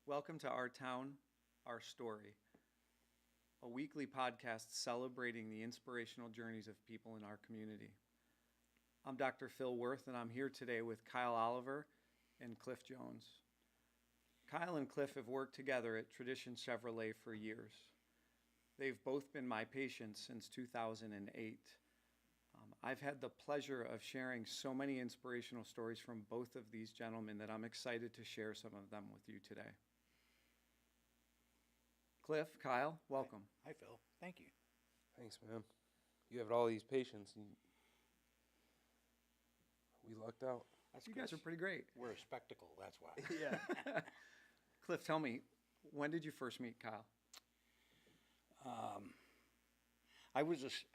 Welcome to Our Town, Our Story, a weekly podcast celebrating the inspirational journeys of people in our community. I'm Dr. Phil Wirth, and I'm here today with Kyle Oliver and Cliff Jones. Kyle and Cliff have worked together at Tradition Chevrolet for years. They've both been my patients since 2008. I've had the pleasure of sharing so many inspirational stories from both of these gentlemen that I'm excited to share some of them with you today. Cliff, Kyle, welcome. Hi, Phil. Thank you. Thanks, man. You have all these patients, and we lucked out. That's You 'cause guys are pretty great. We're a spectacle, that's why. Yeah. Cliff, tell me, when did you first meet Kyle? I was just,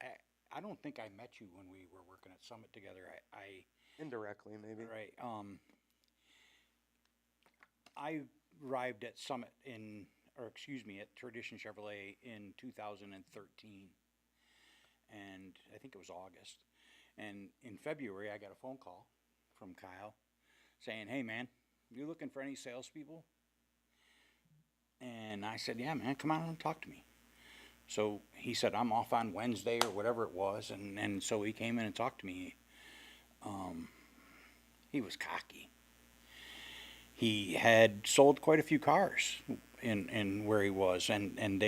I don't think I met you when we were working at Summit together. Indirectly, maybe. Right. I arrived at Summit at Tradition Chevrolet in 2013. And I think it was August. And in February, I got a phone call from Kyle saying, "Hey, man, you looking for any salespeople?" And I said, "Yeah, man, come on and talk to me." So he said, "I'm off on Wednesday," or whatever it was. And so he came in and talked to me. He was cocky. He had sold quite a few cars in where he was. And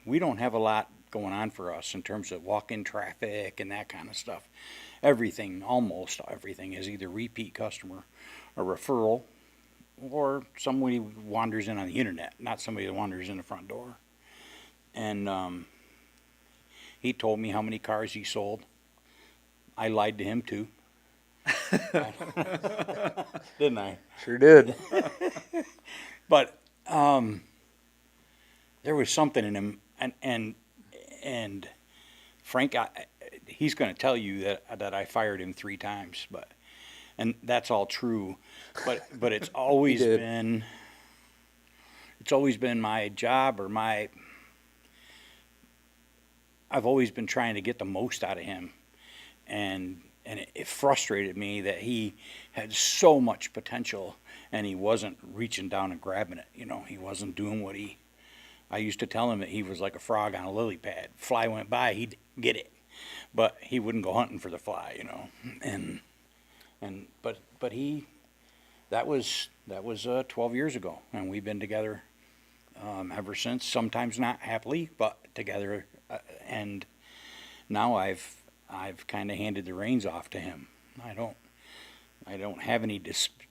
we don't have a lot going on for us in terms of walk-in traffic and that kind of stuff. Almost everything is either repeat customer, a referral, or somebody wanders in on the internet, not somebody that wanders in the front door. And he told me how many cars he sold. I lied to him too. Didn't I? Sure did. But there was something in him, and Frank, he's going to tell you that I fired him 3 times, and that's all true. But it's always been my job, or I've always been trying to get the most out of him, and it frustrated me that he had so much potential and he wasn't reaching down and grabbing it. He wasn't doing what I used to tell him that he was like a frog on a lily pad. Fly went by, he'd get it, but he wouldn't go hunting for the fly. But that was 12 years ago, and we've been together ever since. Sometimes not happily, but together. And now I've kind of handed the reins off to him. I don't have any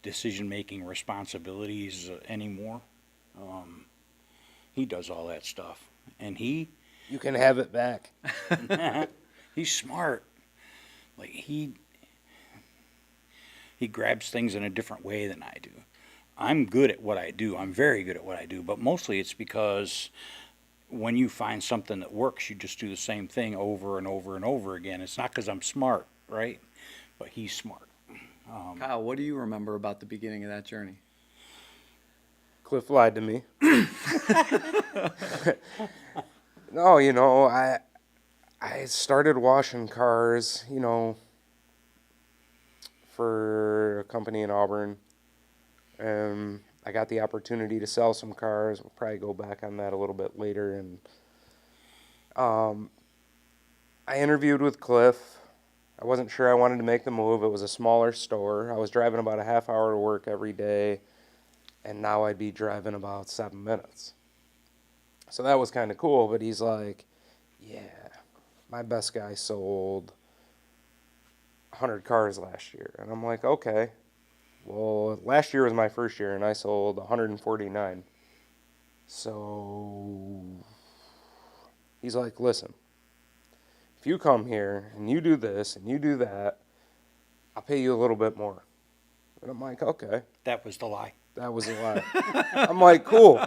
decision-making responsibilities anymore. He does all that stuff, and You can have it back. he's smart. Like he grabs things in a different way than I do. I'm good at what I do. I'm very good at what I do, but mostly it's because when you find something that works, you just do the same thing over and over and over again. It's not because I'm smart, right? But he's smart. Kyle, what do you remember about the beginning of that journey? Cliff lied to me. No, I started washing cars, for a company in Auburn. I got the opportunity to sell some cars. We'll probably go back on that a little bit later. And I interviewed with Cliff. I wasn't sure I wanted to make the move. It was a smaller store. I was driving about a half hour to work every day, and now I'd be driving about 7 minutes. So that was kind of cool, but he's like, "Yeah, my best guy sold 100 cars last year." And I'm like, "Okay. Well, last year was my first year, and I sold 149. So he's like, "Listen, if you come here and you do this and you do that, I'll pay you a little bit more." And I'm like, "Okay." That was the lie. That was a lie. I'm like, "Cool."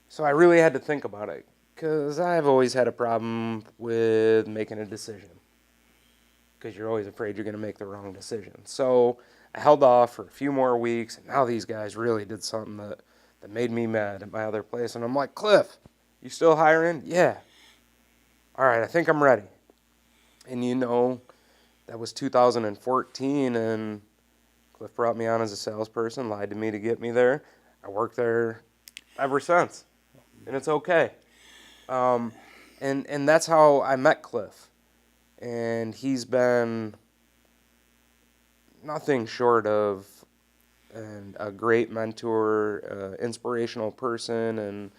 So I really had to think about it, because I've always had a problem with making a decision, because you're always afraid you're going to make the wrong decision. So I held off for a few more weeks, and now these guys really did something that made me mad at my other place. And I'm like, "Cliff, you still hiring?" "Yeah." "All right, I think I'm ready." And that was 2014, and Cliff brought me on as a salesperson, lied to me to get me there. I worked there ever since, and it's okay. And that's how I met Cliff, and he's been nothing short of a great mentor, inspirational person, and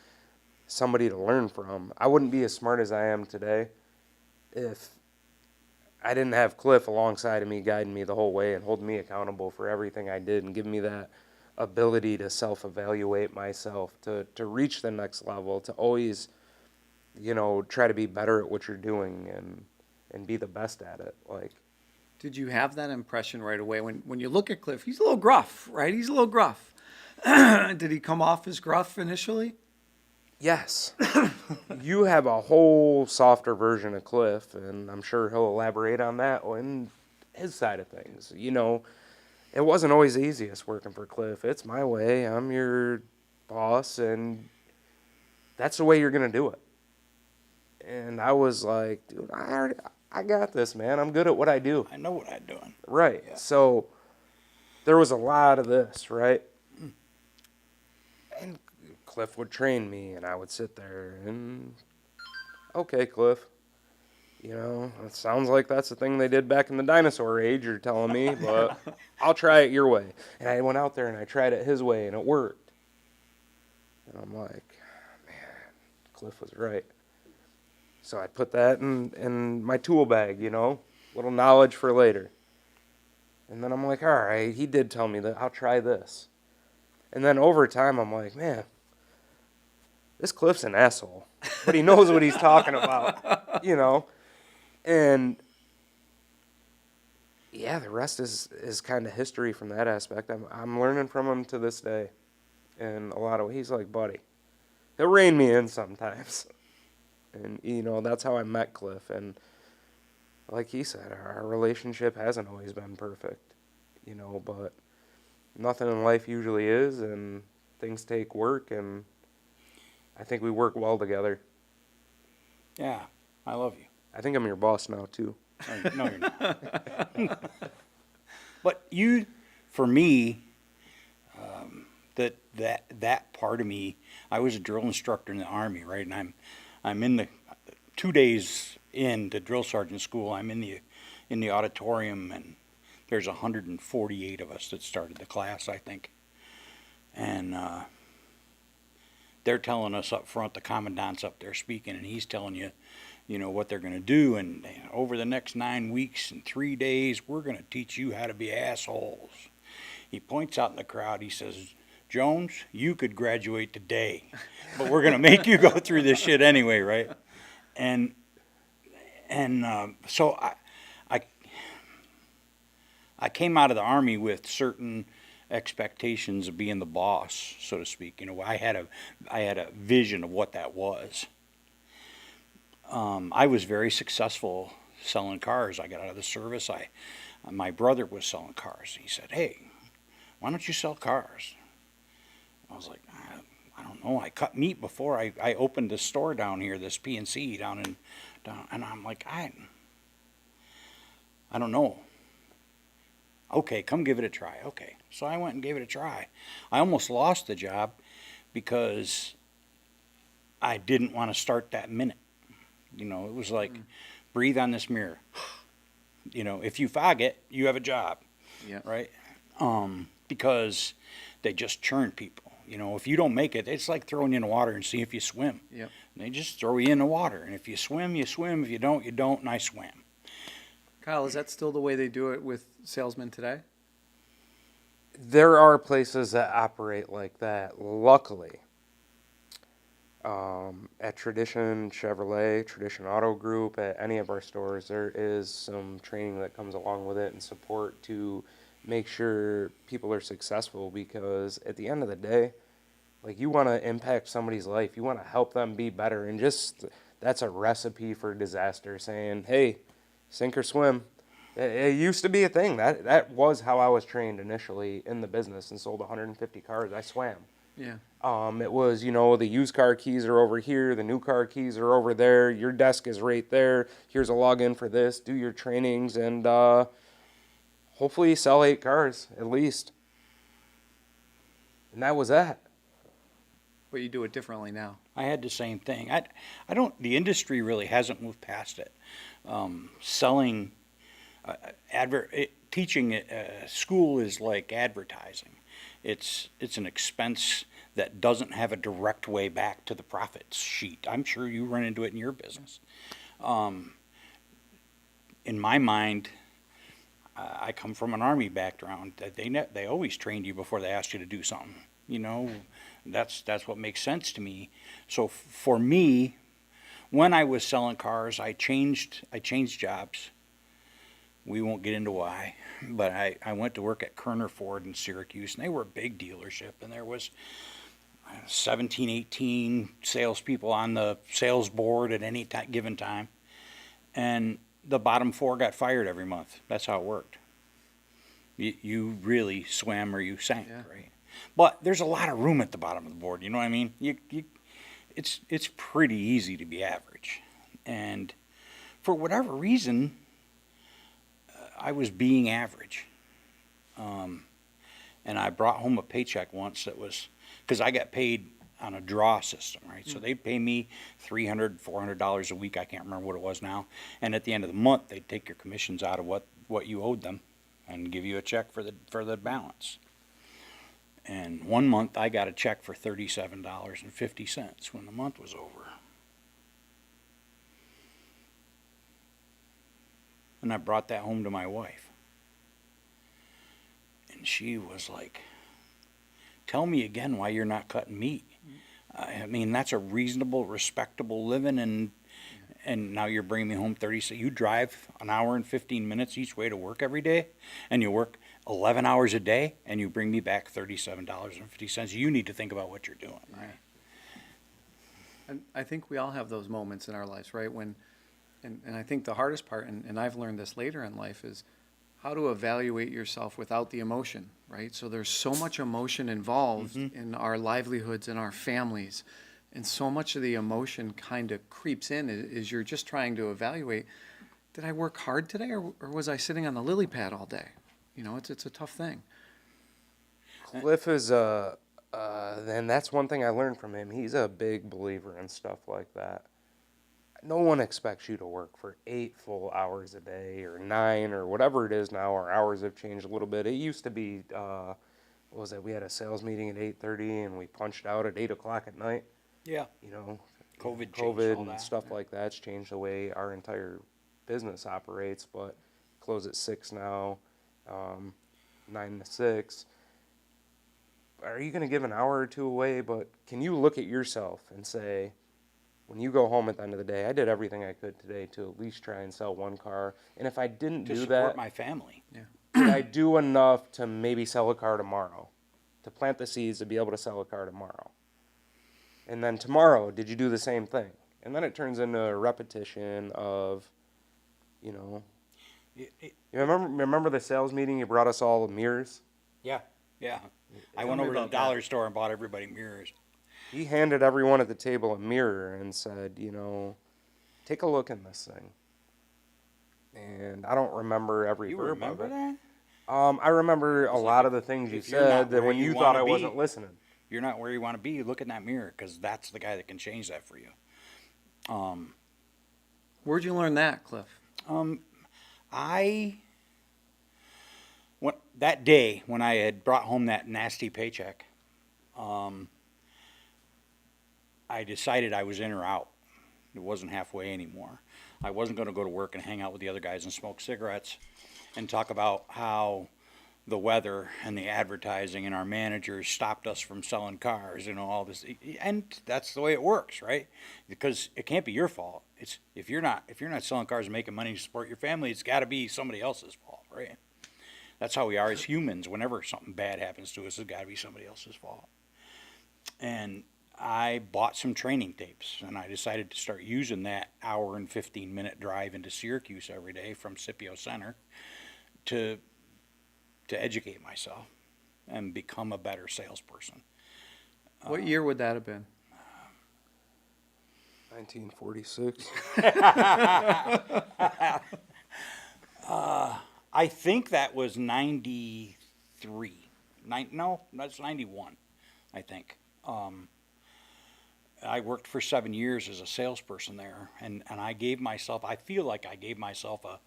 somebody to learn from. I wouldn't be as smart as I am today if I didn't have Cliff alongside of me, guiding me the whole way and holding me accountable for everything I did and giving me that ability to self-evaluate myself, to reach the next level, to always, try to be better at what you're doing and be the best at it. Like, Did you have that impression right away? When you look at Cliff, he's a little gruff, right? He's a little gruff. Did he come off as gruff initially? yes, you have a whole softer version of Cliff, and I'm sure he'll elaborate on that on his side of things. It wasn't always the easiest working for Cliff. It's my way. I'm your boss, and that's the way you're going to do it. And I was like, dude, I got this, man. I'm good at what I do. I know what I'm doing. Right. Yeah. So there was a lot of this, right? And Cliff would train me, and I would sit there and, okay, Cliff. It sounds like that's the thing they did back in the dinosaur age, you're telling me, but I'll try it your way. And I went out there and I tried it his way, and it worked. And I'm like, man, Cliff was right. So I put that in my tool bag, little knowledge for later. And then I'm like, all right, he did tell me that, I'll try this. And then over time, I'm like, man, this Cliff's an asshole, but he knows what he's talking about, And yeah, the rest is kind of history from that aspect. I'm learning from him to this day, in a lot of ways. He's like, buddy, he'll rein me in sometimes, and that's how I met Cliff. And like he said, our relationship hasn't always been perfect, but nothing in life usually is, and things take work, and I think we work well together. Yeah, I love you. I think I'm your boss now, too. No, you're not. But for me, that part of me, I was a drill instructor in the Army, right? And I'm in the 2 days into drill sergeant school. I'm in the auditorium, and there's 148 of us that started the class, I think. And they're telling us up front, the commandant's up there speaking, and he's telling you, what they're going to do. And over the next 9 weeks and 3 days, we're going to teach you how to be assholes. He points out in the crowd, he says, Jones, you could graduate today, but we're going to make you go through this shit anyway, right? And so I came out of the Army with certain expectations of being the boss, so to speak. I had a vision of what that was. I was very successful selling cars. I got out of the service. My brother was selling cars. He said, "Hey, why don't you sell cars?" I was like, I don't know. I cut meat before I opened this store down here, this PNC down, and I'm like, I don't know. Okay, come give it a try. Okay, so I went and gave it a try. I almost lost the job because I didn't want to start that minute. It was like, breathe on this mirror. If you fog it, you have a job. Yeah. Right? Because they just churn people. If you don't make it, it's like throwing you in the water and see if you swim. Yep. They just throw you in the water. And if you swim, you swim. If you don't, you don't. And I swam. Kyle, is that still the way they do it with salesmen today? There are places that operate like that, luckily. At Tradition Chevrolet, Tradition Auto Group, at any of our stores, there is some training that comes along with it and support to make sure people are successful, because at the end of the day, like, you want to impact somebody's life. You want to help them be better, and just that's a recipe for disaster, saying, hey, sink or swim. It used to be a thing. That was how I was trained initially in the business and sold 150 cars. I swam. Yeah. It was, the used car keys are over here, the new car keys are over there, your desk is right there, here's a login for this, do your trainings, and hopefully sell 8 cars at least. And that was that. But you do it differently now. I had the same thing. I don't. The industry really hasn't moved past it. Selling, teaching at school is like advertising. It's an expense that doesn't have a direct way back to the profits sheet. I'm sure you run into it in your business. In my mind, I come from an Army background. They always trained you before they asked you to do something. You know, that's what makes sense to me. So for me, when I was selling cars, I changed jobs. We won't get into why, but I went to work at Kerner Ford in Syracuse, and they were a big dealership, and there was 17, 18 salespeople on the sales board at any given time, and the bottom 4 got fired every month. That's how it worked. You really swam or you sank, Yeah. right? But there's a lot of room at the bottom of the board. You know what I mean? It's pretty easy to be average, and for whatever reason, I was being average. And I brought home a paycheck once that was, because I got paid on a draw system, right? So they'd pay me $300, $400 a week. I can't remember what it was now. And at the end of the month, they'd take your commissions out of what you owed them and give you a check for the balance. And one month I got a check for $37.50 when the month was over. And I brought that home to my wife. And she was like, tell me again why you're not cutting meat. I mean, that's a reasonable, respectable living, and now you're bringing me home 30. So you drive an hour and 15 minutes each way to work every day, and you work 11 hours a day, and you bring me back $37.50. You need to think about what you're doing, right? And I think we all have those moments in our lives, right? And I think the hardest part, and I've learned this later in life, is how to evaluate yourself without the emotion, right? So there's so much emotion involved in our livelihoods and our families. And so much of the emotion kind of creeps in as you're just trying to evaluate, did I work hard today or was I sitting on the lily pad all day? You know, it's a tough thing. Cliff is and that's one thing I learned from him. He's a big believer in stuff like that. No one expects you to work for 8 full hours a day or 9 or whatever it is now. Our hours have changed a little bit. It used to be, what was it? We had a sales meeting at 8:30 and we punched out at 8 o'clock at night. Yeah. You know, COVID changed all and that. stuff like that's changed the way our entire business operates. But close at 6 now, 9 to 6. Are you going to give an hour or 2 away? But can you look at yourself and say, when you go home at the end of the day, I did everything I could today to at least try and sell 1 car. And if I didn't To do support that, my family. Yeah. did I do enough to maybe sell a car tomorrow? To plant the seeds to be able to sell a car tomorrow. And then tomorrow, did you do the same thing? And then it turns into a repetition of, you know. You remember the sales meeting? You brought us all mirrors? Yeah. I Tell went me over to the about dollar store and bought everybody mirrors. He handed everyone at the table a mirror and said, you know, take a look in this thing. And I don't remember every You verb remember of it. that? I remember a It's lot like of the things you if you're not said that where when you you wanna thought I be- wasn't listening. You're not where you want to be. Look in that mirror, because that's the guy that can change that for you. Where'd you learn that, Cliff? That day when I had brought home that nasty paycheck, I decided I was in or out. It wasn't halfway anymore. I wasn't going to go to work and hang out with the other guys and smoke cigarettes and talk about how the weather and the advertising and our managers stopped us from selling cars, you know, all this. And that's the way it works, right? Because it can't be your fault. It's if you're not selling cars and making money to support your family, it's got to be somebody else's fault, right? That's how we are as humans. Whenever something bad happens to us, it's got to be somebody else's fault. And I bought some training tapes, and I decided to start using that hour and 15-minute drive into Syracuse every day from Scipio Center to educate myself and become a better salesperson. What year would that have been? 1946. I I think that was 93. No, that's 91, I think. I worked for 7 years as a salesperson there, and I feel like I gave myself a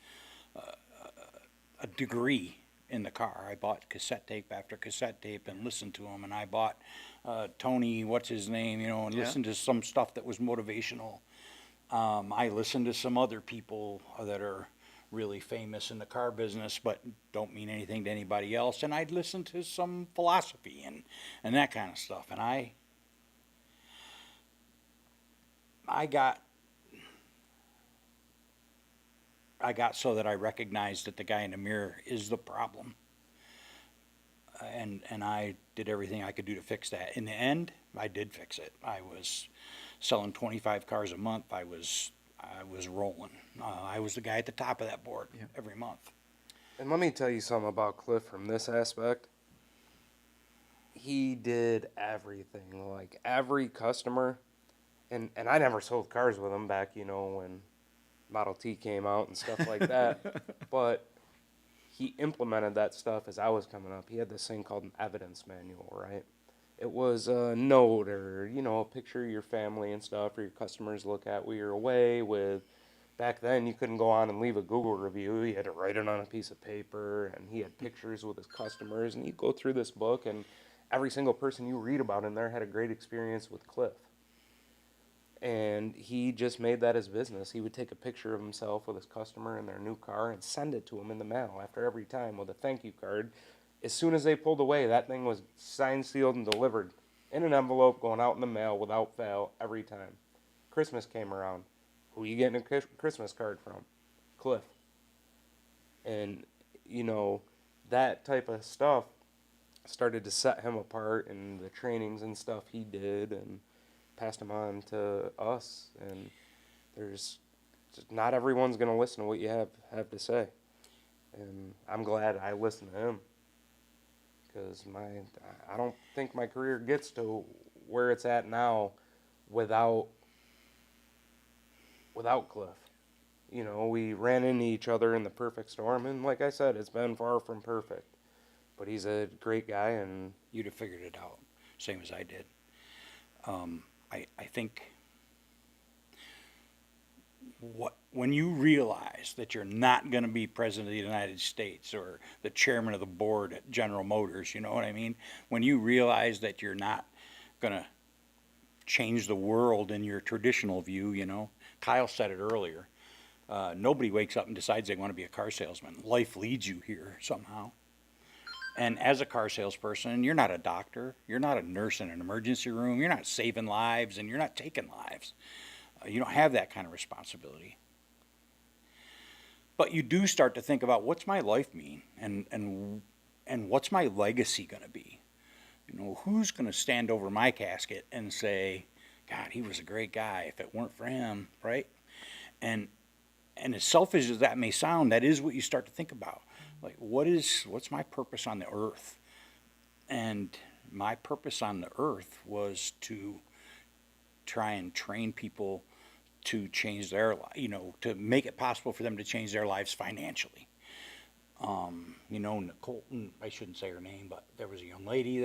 degree in the car. I bought cassette tape after cassette tape and listened to them, and I bought Tony, what's his name, and Yeah. listened to some stuff that was motivational. I listened to some other people that are really famous in the car business, but don't mean anything to anybody else. And I'd listen to some philosophy and that kind of stuff. And I got so that I recognized that the guy in the mirror is the problem. And I did everything I could do to fix that. In the end, I did fix it. I was selling 25 cars a month. I was rolling. I was the guy at the top of that board every month. And let me tell you something about Cliff from this aspect. He did everything, like every customer, and I never sold cars with him back, when Model T came out and stuff like that. But he implemented that stuff as I was coming up. He had this thing called an evidence manual, right? It was a note or, a picture of your family and stuff for your customers to look at while you're away with. Back then, you couldn't go on and leave a Google review. You had to write it on a piece of paper, and he had pictures with his customers. And you go through this book, and every single person you read about in there had a great experience with Cliff. And he just made that his business. He would take a picture of himself with his customer in their new car and send it to him in the mail after every time with a thank you card. As soon as they pulled away, that thing was signed, sealed, and delivered in an envelope going out in the mail without fail every time. Christmas came around. Who you getting a Christmas card from? Cliff. And, that type of stuff started to set him apart in the trainings and stuff he did and passed him on to us. And there's just not everyone's going to listen to what you have to say. And I'm glad I listened to him. Because I don't think my career gets to where it's at now without Cliff. We ran into each other in the perfect storm, and like I said, it's been far from perfect. But he's a great guy, and You'd have figured it out, same as I did. I think when you realize that you're not going to be president of the United States or the chairman of the board at General Motors, you know what I mean? When you realize that you're not going to change the world in your traditional view, Kyle said it earlier. Nobody wakes up and decides they want to be a car salesman. Life leads you here somehow. And as a car salesperson, you're not a doctor. You're not a nurse in an emergency room. You're not saving lives, and you're not taking lives. You don't have that kind of responsibility. But you do start to think about, what's my life mean, and what's my legacy going to be? Who's going to stand over my casket and say, God, he was a great guy if it weren't for him, right? And as selfish as that may sound, that is what you start to think about. Like, what's my purpose on the earth? And my purpose on the earth was to try and train people to change their life, to make it possible for them to change their lives financially. Nicole, I shouldn't say her name, but there was a young lady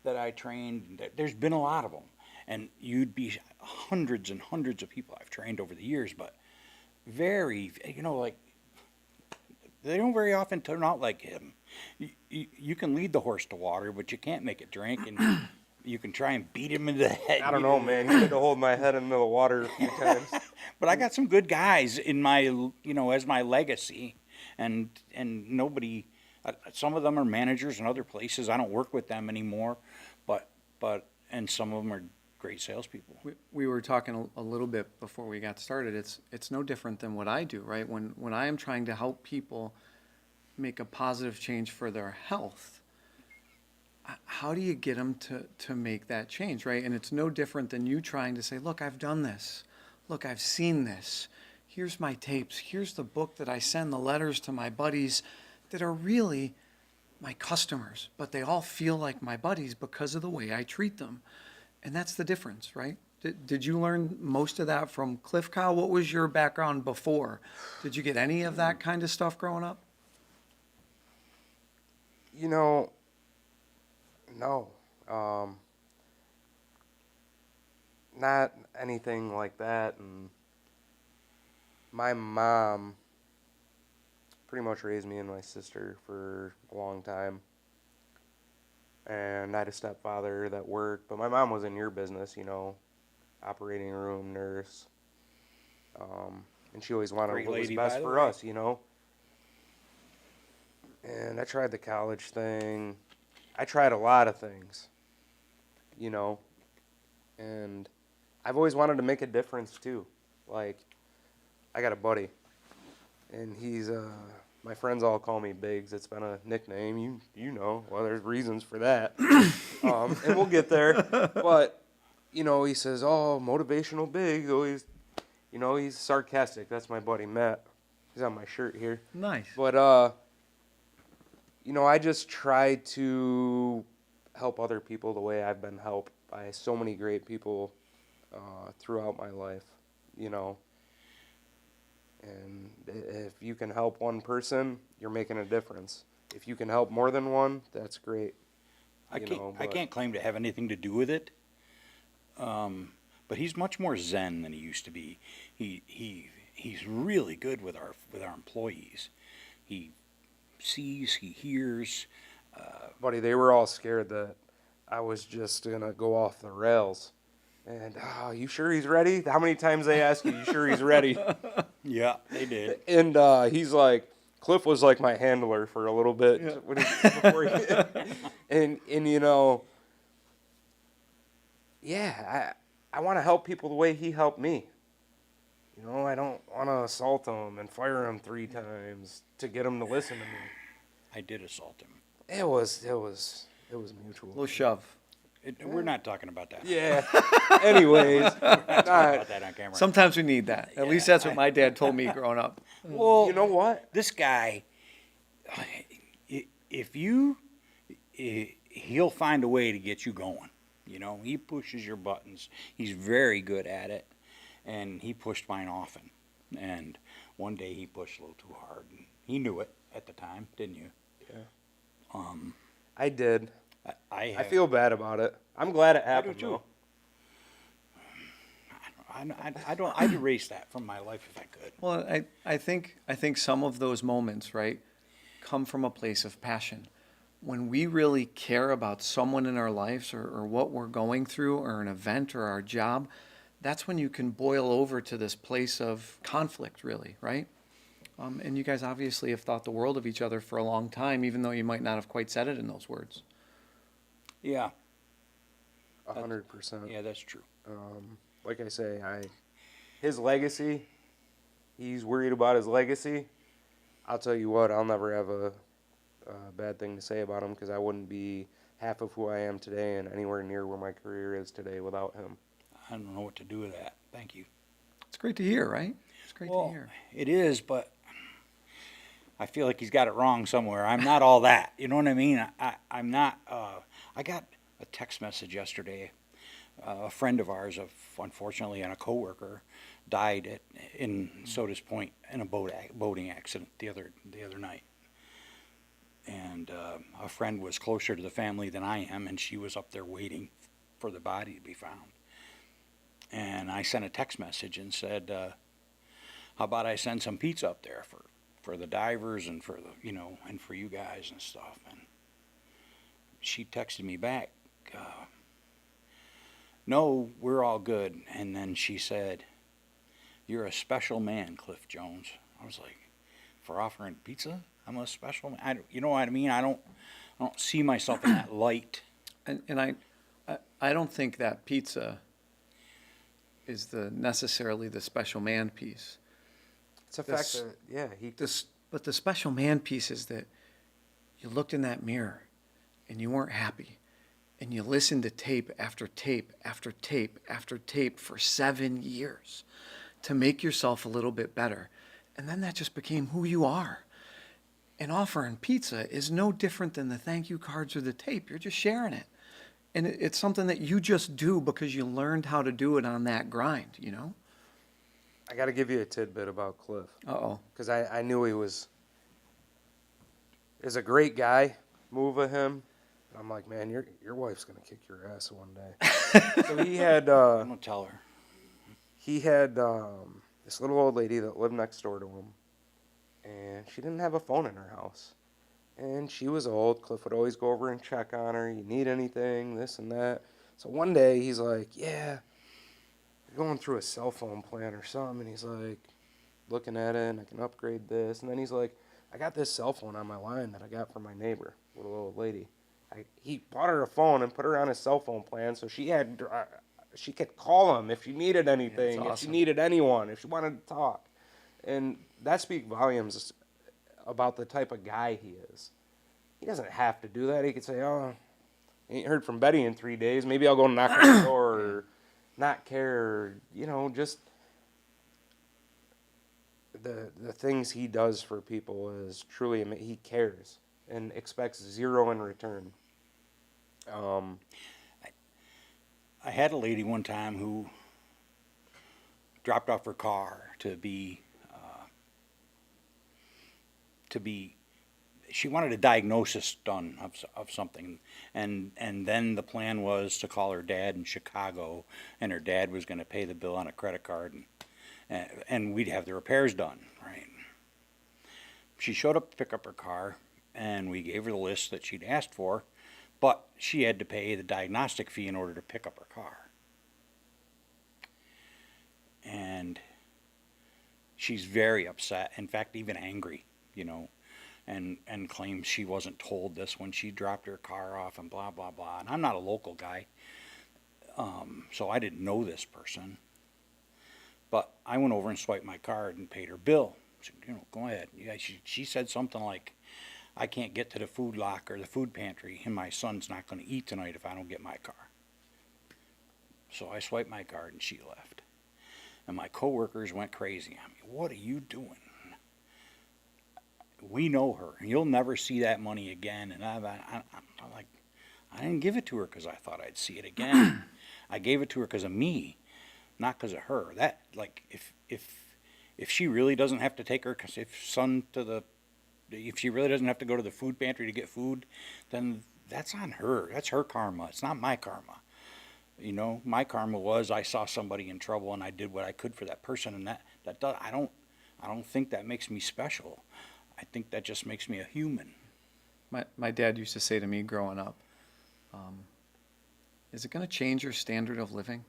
that I trained. There's been a lot of them. And you'd be hundreds and hundreds of people I've trained over the years, but very, like, they don't very often turn out like him. You can lead the horse to water, but you can't make it drink, and you can try and beat him in the head. I don't know, man. You had to hold my head into the water a few times. But I got some good guys in my, as my legacy, and nobody. Some of them are managers in other places. I don't work with them anymore, but and some of them are great salespeople. We were talking a little bit before we got started. It's no different than what I do, right? When I am trying to help people make a positive change for their health, how do you get them to make that change, right? And it's no different than you trying to say, look, I've done this. Look, I've seen this. Here's my tapes. Here's the book that I send the letters to my buddies that are really my customers, but they all feel like my buddies because of the way I treat them. And that's the difference, right? Did you learn most of that from Cliff, Kyle? What was your background before? Did you get any of that kind of stuff growing up? You know, no. Not anything like that. And my mom pretty much raised me and my sister for a long time. And I had a stepfather that worked, but my mom was in your business, operating room nurse. And she always wanted Great what was lady, best by the for way. us. And I tried the college thing. I tried a lot of things, you know, and I've always wanted to make a difference too. Like, I got a buddy, and he's my friends all call me Biggs. It's been a nickname, you know. Well, there's reasons for that, and we'll get there. But he says, "Oh, motivational Biggs." Always, he's sarcastic. That's my buddy Matt. He's on my shirt here. Nice. But I just try to help other people the way I've been helped by so many great people throughout my life, And if you can help one person, you're making a difference. If you can help more than one, that's great. I can't claim to have anything to do with it. But he's much more zen than he used to be. He's really good with our employees. He sees, he hears. Buddy, they were all scared that I was just gonna go off the rails. And you sure he's ready? How many times they ask you sure he's ready? Yeah, they did. And he's like, Cliff was like my handler for a little bit before and I want to help people the way he helped me. I don't want to assault him and fire him 3 times to get him to listen to me. I did assault him. It was mutual. Little shove. We're not talking about that. Yeah. Anyways, Talking about that on camera. Sometimes we need that. At least that's what my dad told me growing up. Well, you know what? This guy, he'll find a way to get you going. He pushes your buttons. He's very good at it, and he pushed mine often. And one day he pushed a little too hard, and he knew it at the time, didn't you? Yeah. I did. I feel bad about it. I'm glad it happened, too. though. I'd erase that from my life if I could. Well, I think some of those moments, right, come from a place of passion. When we really care about someone in our lives or what we're going through or an event or our job, that's when you can boil over to this place of conflict, really, right? And you guys obviously have thought the world of each other for a long time, even though you might not have quite said it in those words. Yeah. 100%. Yeah, that's true. Like I say, his legacy, he's worried about his legacy. I'll tell you what, I'll never have a bad thing to say about him because I wouldn't be half of who I am today and anywhere near where my career is today without him. I don't know what to do with that. Thank you. It's great to hear, right? It's great to hear. It is, but I feel like he's got it wrong somewhere. I'm not all that. You know what I mean? I'm not. I got a text message yesterday. A friend of ours, unfortunately, and a coworker, died in Sodas Point in a boating accident the other night. And a friend was closer to the family than I am, and she was up there waiting for the body to be found. And I sent a text message and said, "How about I send some pizza up there for the divers and for and for you guys and stuff?" And she texted me back, "No, we're all good." And then she said, "You're a special man, Cliff Jones." I was like, "For offering pizza? I'm a special man." You know what I mean? I don't see myself in that light. And I don't think that pizza is necessarily the special man piece. It's a fact that, yeah, But the special man piece is that you looked in that mirror and you weren't happy. And you listened to tape after tape after tape after tape for 7 years to make yourself a little bit better. And then that just became who you are. And offering pizza is no different than the thank you cards or the tape. You're just sharing it. And it's something that you just do because you learned how to do it on that grind, I got to give you a tidbit about Cliff. Uh-oh. Because I knew he was a great guy, move of him. And I'm like, man, your wife's gonna kick your ass one day. So I'm gonna tell her. he had this little old lady that lived next door to him, and she didn't have a phone in her house. And she was old. Cliff would always go over and check on her. You need anything, this and that. So one day he's like, yeah, you're going through a cell phone plan or something. And he's like, looking at it, and I can upgrade this. And then he's like, I got this cell phone on my line that I got from my neighbor, little old lady. He bought her a phone and put her on his cell phone plan so she could call him if she needed anything, awesome. if she needed anyone, if she wanted to talk. And that speaks volumes about the type of guy he is. He doesn't have to do that. He could say, oh, ain't heard from Betty in 3 days. Maybe I'll go knock on the door or not care. Or, just the things he does for people is truly amazing. He cares and expects zero in return. I had a lady one time who dropped off her car to be she wanted a diagnosis done of something, and then the plan was to call her dad in Chicago, and her dad was going to pay the bill on a credit card, and we'd have the repairs done, right? She showed up to pick up her car, and we gave her the list that she'd asked for, but she had to pay the diagnostic fee in order to pick up her car. And she's very upset, in fact, even angry, and claims she wasn't told this when she dropped her car off and blah, blah, blah. And I'm not a local guy, so I didn't know this person. But I went over and swiped my card and paid her bill. So, go ahead. Yeah, she said something like, I can't get to the food locker, the food pantry, and my son's not going to eat tonight if I don't get my car. So I swiped my card and she left. And my coworkers went crazy on me. What are you doing? We know her, and you'll never see that money again. And I'm like, I didn't give it to her because I thought I'd see it again. I gave it to her because of me, not because of her. That, like, if she really doesn't have to take her son to if she really doesn't have to go to the food pantry to get food, then that's on her. That's her karma. It's not my karma. My karma was I saw somebody in trouble and I did what I could for that person, and I don't think that makes me special. I think that just makes me a human. My dad used to say to me growing up, is it going to change your standard of living?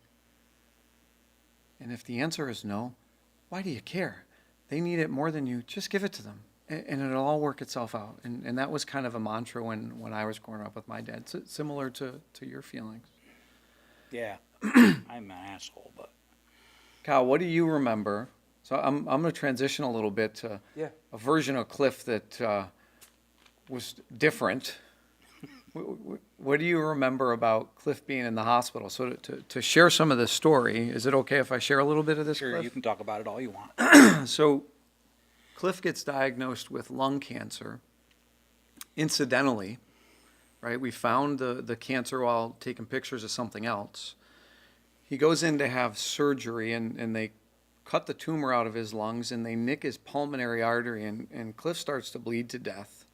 And if the answer is no, why do you care? They need it more than you. Just give it to them, and it'll all work itself out. And that was kind of a mantra when I was growing up with my dad, similar to your feelings. Yeah, I'm an asshole, but. Kyle, what do you remember? So I'm going to transition a little bit to a version of Cliff that was different. What do you remember about Cliff being in the hospital? So to share some of this story, is it okay if I share a little bit of this, Sure, Cliff? you can talk about it all you want. So Cliff gets diagnosed with lung cancer. Incidentally, right, we found the cancer while taking pictures of something else. He goes in to have surgery, and they cut the tumor out of his lungs, and they nick his pulmonary artery, and Cliff starts to bleed to death.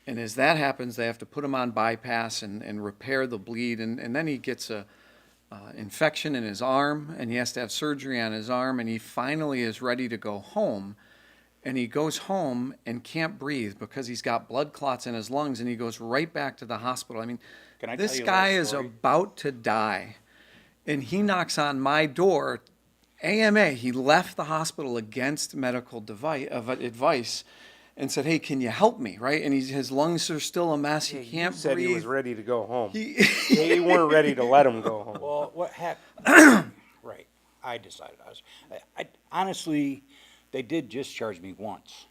And as that happens, they have to put him on bypass and repair the bleed, and then he gets a infection in his arm, and he has to have surgery on his arm, and he finally is ready to go home. And he goes home and can't breathe because he's got blood clots in his lungs, and he goes right back to the hospital. I mean, this guy is about to die, and he knocks on my door. AMA, he left the hospital against medical advice and said, hey, can you help me, right? And his lungs are still a mess. He can't said breathe. He was ready to go home. They weren't ready to let him go home. Well, what happened? Right. I decided I honestly, they did discharge me once.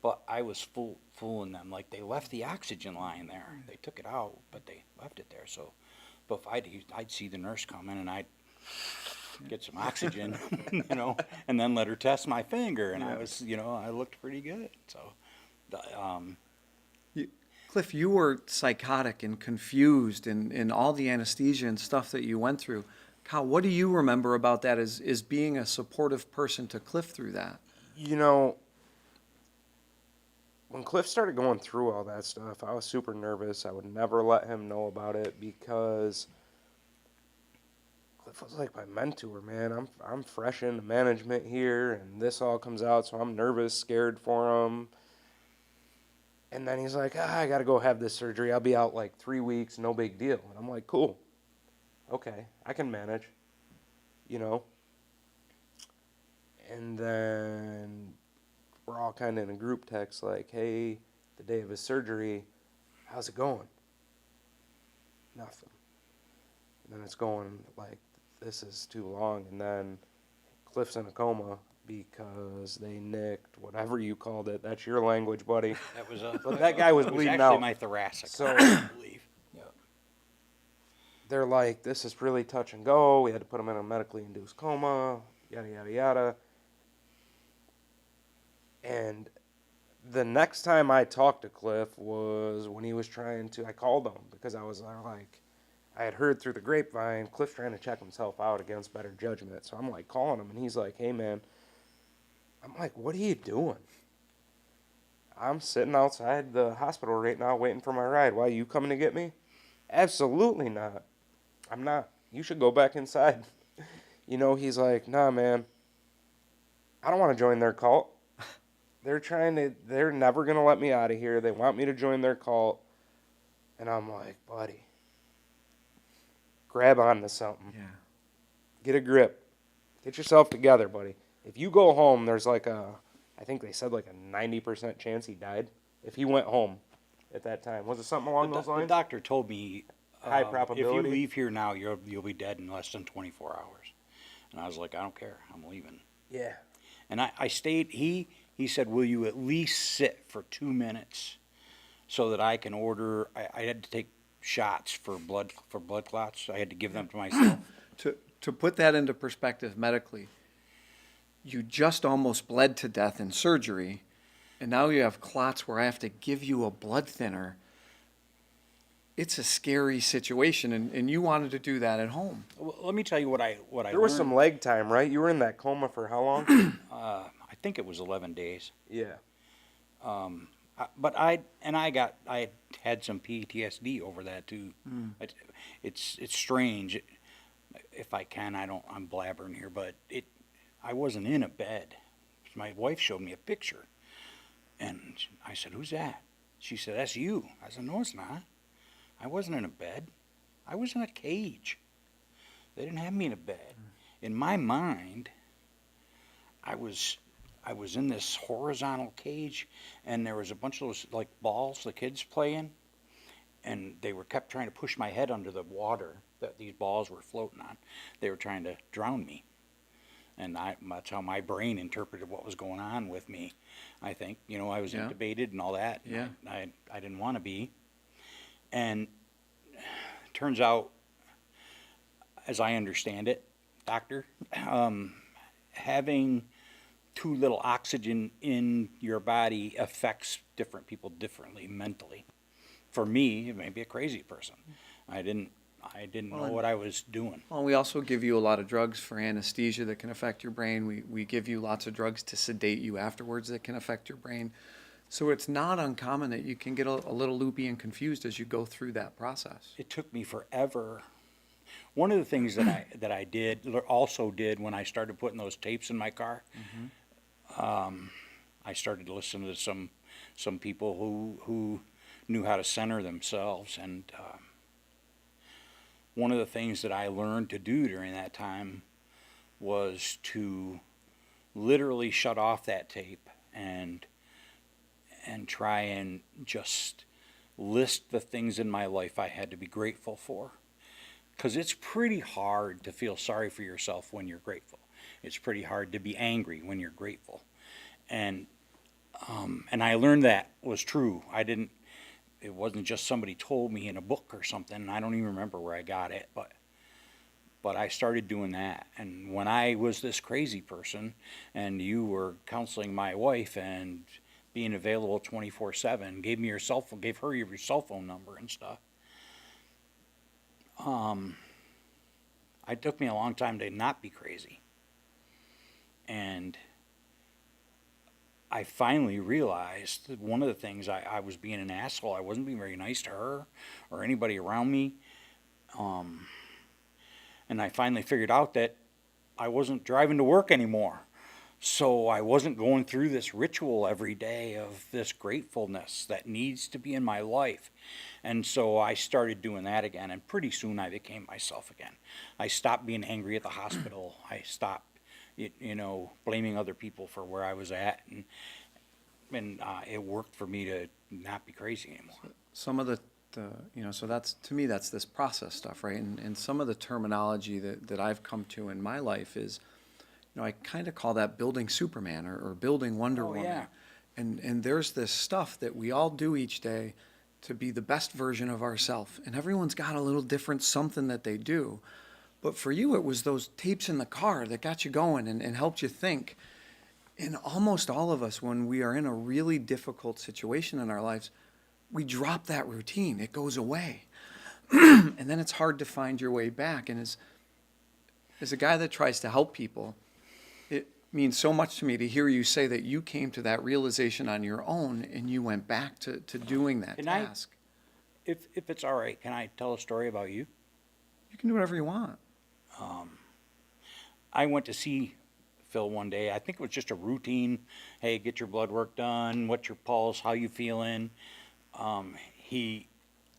But I was fooling them. Like, they left the oxygen line there. They took it out, but they left it there. So, but if I'd see the nurse come in and I'd get some oxygen, and then let her test my finger. And I was, I looked pretty good. So, Cliff, you were psychotic and confused and all the anesthesia and stuff that you went through. Kyle, what do you remember about that as being a supportive person to Cliff through that? When Cliff started going through all that stuff, I was super nervous. I would never let him know about it because Cliff was like my mentor, man. I'm fresh into management here, and this all comes out, so I'm nervous, scared for him. And then he's like, I got to go have this surgery. I'll be out like 3 weeks, no big deal. And I'm like, cool. Okay, I can manage, you know. And then we're all kind of in a group text like, hey, the day of his surgery, how's it going? Nothing. And then it's going like, this is too long. And then Cliff's in a coma because they nicked whatever you called it. That's your language, buddy. That was But that guy was it was bleeding actually out. my thoracic, So I believe. they're like, this is really touch and go. We had to put him in a medically induced coma, yada, yada, yada. And the next time I talked to Cliff was when he was trying to, I called him because I was like, I had heard through the grapevine, Cliff's trying to check himself out against better judgment. So I'm like calling him, and he's like, hey, man. I'm like, what are you doing? I'm sitting outside the hospital right now waiting for my ride. Why, you coming to get me? Absolutely not. I'm not. You should go back inside. You know, he's like, nah, man. I don't want to join their cult. They're never going to let me out of here. They want me to join their cult. And I'm like, buddy, grab onto something. Yeah. Get a grip. Get yourself together, buddy. If you go home, there's like I think they said like a 90% chance he died if he went home at that time. Was it something along those The lines? doctor told me, High if probability. you leave here now, you'll be dead in less than 24 hours. And I was like, I don't care. I'm leaving. Yeah. And I stayed. He said, will you at least sit for 2 minutes so that I can order? I had to take shots for blood clots. I had to give them to myself. To put that into perspective medically, you just almost bled to death in surgery, and now you have clots where I have to give you a blood thinner. It's a scary situation, and you wanted to do that at home. Well, let me tell you what I There was learned. some leg time, right? You were in that coma for how long? I think it was 11 days. Yeah. But I had some PTSD over that too. It's strange. If I can, I'm blabbering here, but I wasn't in a bed. My wife showed me a picture, and I said, "Who's that?" She said, "That's you." I said, "No, it's not. I wasn't in a bed. I was in a cage. They didn't have me in a bed. In my mind, I was in this horizontal cage, and there was a bunch of those like balls the kids play in, and they kept trying to push my head under the water that these balls were floating on. They were trying to drown me, and that's how my brain interpreted what was going on with me. I think, I was Yeah. intubated and all that. Yeah. I didn't want to be, and turns out, as I understand it, doctor, having too little oxygen in your body affects different people differently mentally. For me, it may be a crazy person. I didn't know what I was doing. Well, we also give you a lot of drugs for anesthesia that can affect your brain. We give you lots of drugs to sedate you afterwards that can affect your brain. So it's not uncommon that you can get a little loopy and confused as you go through that process. It took me forever. One of the things that I also did when I started putting those tapes in my car, I started to listen to some people who knew how to center themselves, and one of the things that I learned to do during that time was to literally shut off that tape and try and just list the things in my life I had to be grateful for. Because it's pretty hard to feel sorry for yourself when you're grateful. It's pretty hard to be angry when you're grateful. And I learned that was true. It wasn't just somebody told me in a book or something. I don't even remember where I got it, but I started doing that. And when I was this crazy person and you were counseling my wife and being available 24/7, gave her your cell phone number and stuff. It took me a long time to not be crazy. And I finally realized that one of the things I was being an asshole. I wasn't being very nice to her or anybody around me. And I finally figured out that I wasn't driving to work anymore. So I wasn't going through this ritual every day of this gratefulness that needs to be in my life. And so I started doing that again, and pretty soon I became myself again. I stopped being angry at the hospital. I stopped, blaming other people for where I was at, and it worked for me to not be crazy anymore. Some of the so that's, to me, that's this process stuff, right? And some of the terminology that I've come to in my life is, I kind of call that building Superman or building Wonder Woman. Yeah. And there's this stuff that we all do each day to be the best version of ourselves. And everyone's got a little different something that they do. But for you, it was those tapes in the car that got you going and helped you think. And almost all of us, when we are in a really difficult situation in our lives, we drop that routine. It goes away. And then it's hard to find your way back. And as a guy that tries to help people, it means so much to me to hear you say that you came to that realization on your own and you went back to doing that task. If it's all right, can I tell a story about you? You can do whatever you want. I went to see Phil one day. I think it was just a routine. Hey, get your blood work done. What's your pulse? How you feeling? He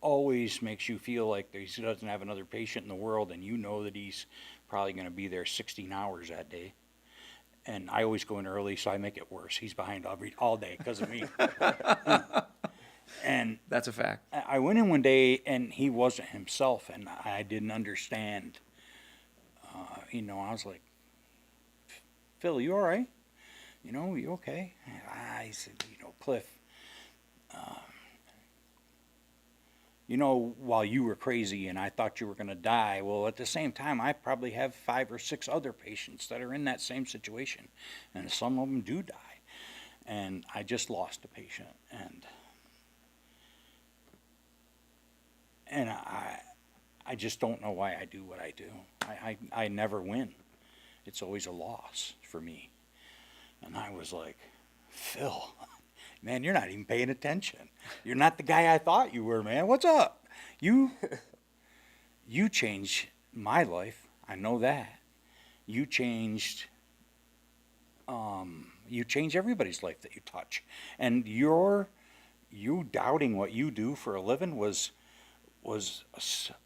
always makes you feel like he doesn't have another patient in the world, and you know that he's probably going to be there 16 hours that day. And I always go in early, so I make it worse. He's behind all day because of me. And That's a fact. I went in one day, and he wasn't himself, and I didn't understand. I was like, Phil, you all right? You okay? I said, Cliff, while you were crazy and I thought you were going to die, well, at the same time, I probably have 5 or 6 other patients that are in that same situation, and some of them do die. And I just lost a patient, and I just don't know why I do what I do. I never win. It's always a loss for me. And I was like, Phil, man, you're not even paying attention. You're not the guy I thought you were, man. What's up? You changed my life. I know that. You changed everybody's life that you touch. And you doubting what you do for a living was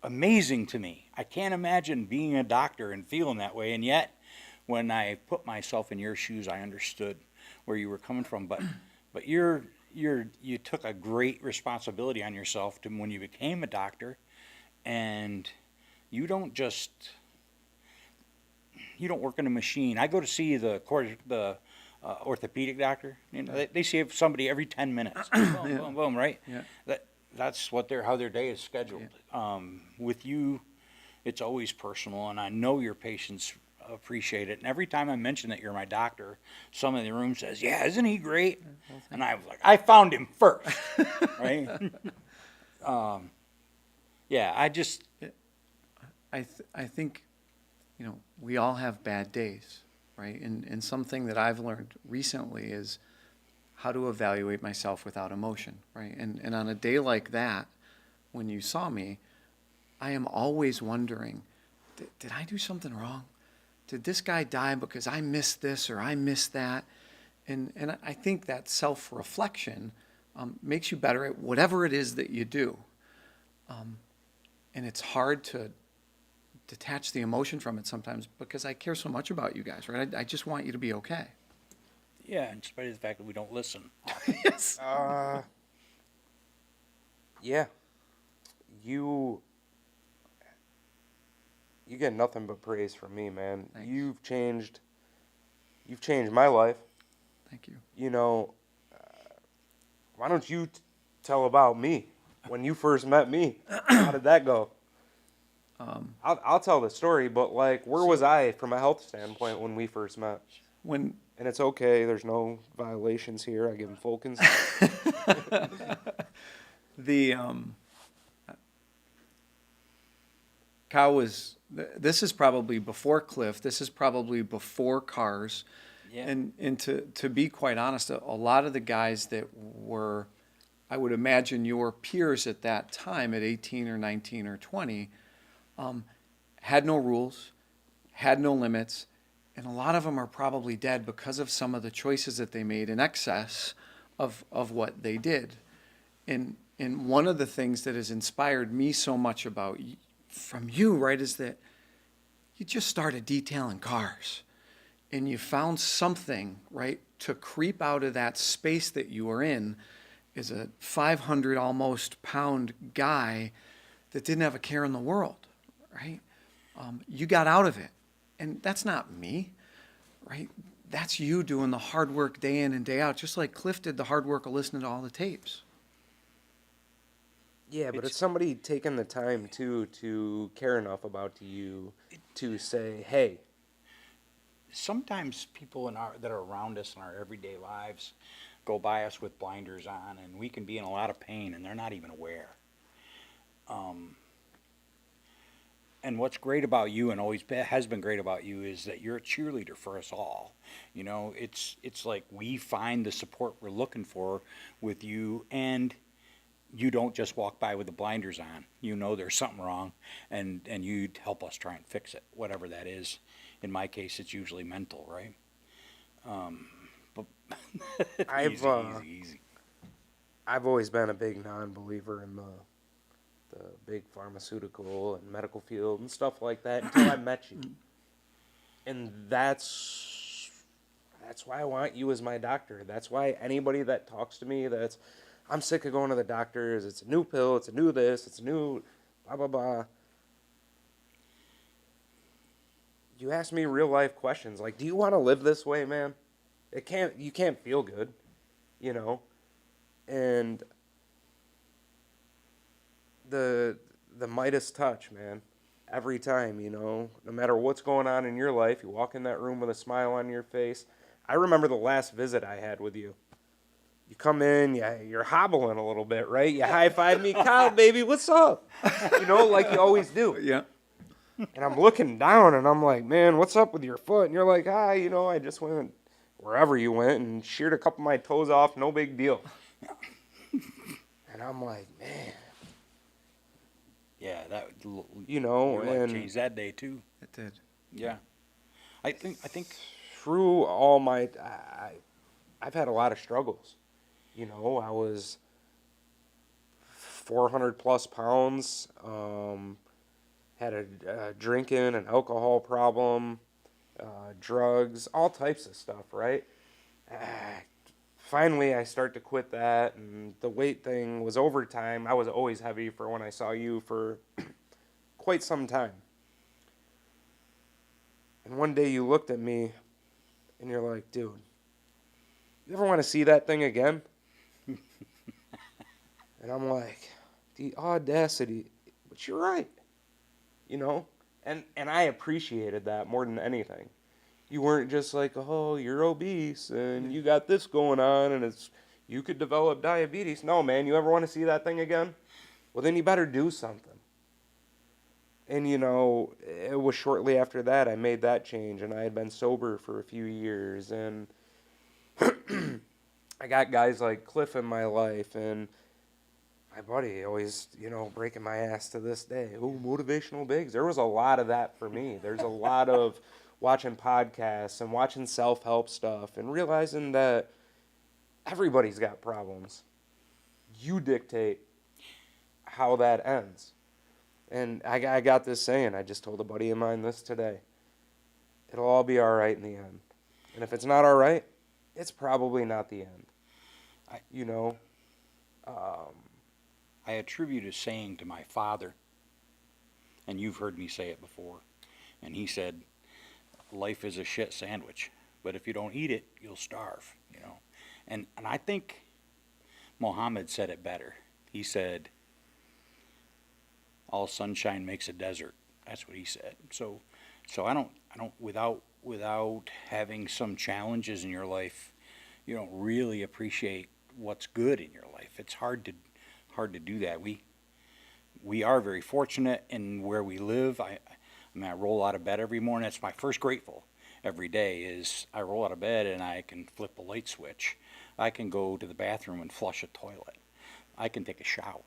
amazing to me. I can't imagine being a doctor and feeling that way. And yet, when I put myself in your shoes, I understood where you were coming from. But you took a great responsibility on yourself when you became a doctor, and you don't work in a machine. I go to see the orthopedic doctor. They see somebody every 10 minutes. Boom, boom, boom, right? Yeah. That's how their day is scheduled. Yeah. With you, it's always personal, and I know your patients appreciate it. And every time I mention that you're my doctor, someone in the room says, "Yeah, isn't he great?" And I was like, "I found him first," right? Yeah, I think, we all have bad days, right? And something that I've learned recently is how to evaluate myself without emotion, right? And on a day like that, when you saw me, I am always wondering, did I do something wrong? Did this guy die because I missed this or I missed that? And I think that self-reflection makes you better at whatever it is that you do. And it's hard to detach the emotion from it sometimes because I care so much about you guys, right? I just want you to be okay. Yeah, in spite of the fact that we don't listen. Yes. Yeah. You get nothing but praise from me, man. Thanks. You've changed my life. Thank you. Why don't you tell about me when you first met me? How did that go? I'll tell the story, but where was I from a health standpoint when we first met? And it's okay. There's no violations here. I give him full consent. Kyle this is probably before Cliff. This is probably before cars. Yeah. And to be quite honest, a lot of the guys that were, I would imagine your peers at that time at 18 or 19 or 20, had no rules, had no limits, and a lot of them are probably dead because of some of the choices that they made in excess of what they did. And one of the things that has inspired me so much about from you, right, is that you just started detailing cars and you found something, right, to creep out of that space that you were in as a 500 almost pound guy that didn't have a care in the world, right? You got out of it. And that's not me, right? That's you doing the hard work day in and day out, just like Cliff did the hard work of listening to all the tapes. Yeah, but It's- it's somebody taking the time to care enough about you to say, hey, Sometimes people that are around us in our everyday lives go by us with blinders on, and we can be in a lot of pain, and they're not even aware. And what's great about you, and always has been great about you, is that you're a cheerleader for us all. You know, it's like we find the support we're looking for with you, and you don't just walk by with the blinders on. You know there's something wrong, and you help us try and fix it, whatever that is. In my case, it's usually mental, right? But I've easy. I've always been a big non-believer in the big pharmaceutical and medical field and stuff like that until I met you. And that's why I want you as my doctor. That's why anybody that talks to me that's, I'm sick of going to the doctors, it's a new pill, it's a new this, it's a new blah, blah, blah. You ask me real life questions like, do you want to live this way, man? You can't feel good, you know? And the Midas touch, man. Every time, you know, no matter what's going on in your life, you walk in that room with a smile on your face. I remember the last visit I had with you. You come in, you're hobbling a little bit, right? You high-five me, Kyle, baby, what's up? You know, like you always do. Yeah. And I'm looking down, and I'm like, man, what's up with your foot? And you're like, you know, I just went wherever you went and sheared a couple of my toes off, no big deal. And I'm like, man. Yeah, that You know, your life and changed that day too. It did. Yeah, I think through all my, I've had a lot of struggles. You know, I was 400 plus pounds, had a drinking and alcohol problem, drugs, all types of stuff, right? Finally, I start to quit that, and the weight thing was over time. I was always heavy for when I saw you for quite some time. And one day you looked at me, and you're like, dude, you ever want to see that thing again? And I'm like, the audacity, but you're right, you know? And I appreciated that more than anything. You weren't just like, oh, you're obese and you got this going on and you could develop diabetes. No, man, you ever want to see that thing again? Well, then you better do something. And, you know, it was shortly after that I made that change, and I had been sober for a few years. And I got guys like Cliff in my life, and my buddy always, you know, breaking my ass to this day. Oh, motivational bigs. There was a lot of that for me. There's a lot of watching podcasts and watching self-help stuff and realizing that everybody's got problems. You dictate how that ends. And I got this saying. I just told a buddy of mine this today. It'll all be all right in the end. And if it's not all right, it's probably not the end. You know? I attribute a saying to my father, and you've heard me say it before, and he said, life is a shit sandwich, but if you don't eat it, you'll starve, you know. And I think Mohammed said it better. He said, all sunshine makes a desert. That's what he said. So I don't without having some challenges in your life, you don't really appreciate what's good in your life. It's hard to do that. We are very fortunate in where we live. I mean, I roll out of bed every morning. That's my first grateful. every day is I roll out of bed and I can flip a light switch. I can go to the bathroom and flush a toilet. I can take a shower.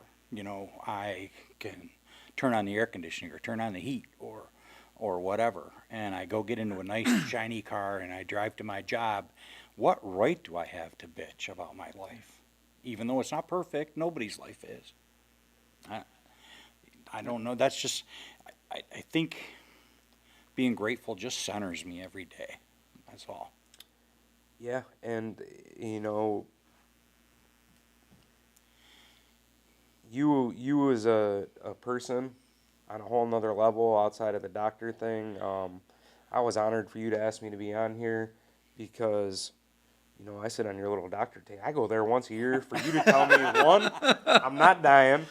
I can turn on the air conditioning or turn on the heat or whatever. And I go get into a nice shiny car and I drive to my job. What right do I have to bitch about my life? Even though it's not perfect, nobody's life is. I don't know. That's just, I think being grateful just centers me every day. That's all. Yeah, and you as a person on a whole nother level outside of the doctor thing. I was honored for you to ask me to be on here because I sit on your little doctor table. I go there once a year for you to tell me, one, I'm not dying,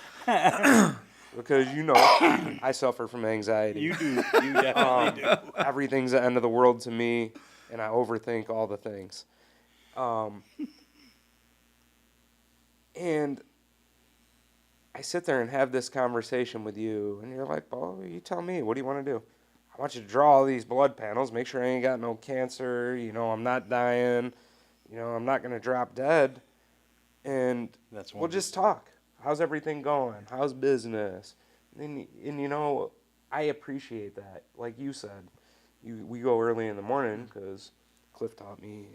because I suffer from anxiety. You do. You definitely do. Everything's the end of the world to me, and I overthink all the things. And I sit there and have this conversation with you, and you're like, well, you tell me, what do you want to do? I want you to draw all these blood panels, make sure I ain't got no cancer, I'm not dying, I'm not going to drop dead, and we'll just talk. How's everything going? How's business? And I appreciate that. Like you said, we go early in the morning because Cliff taught me,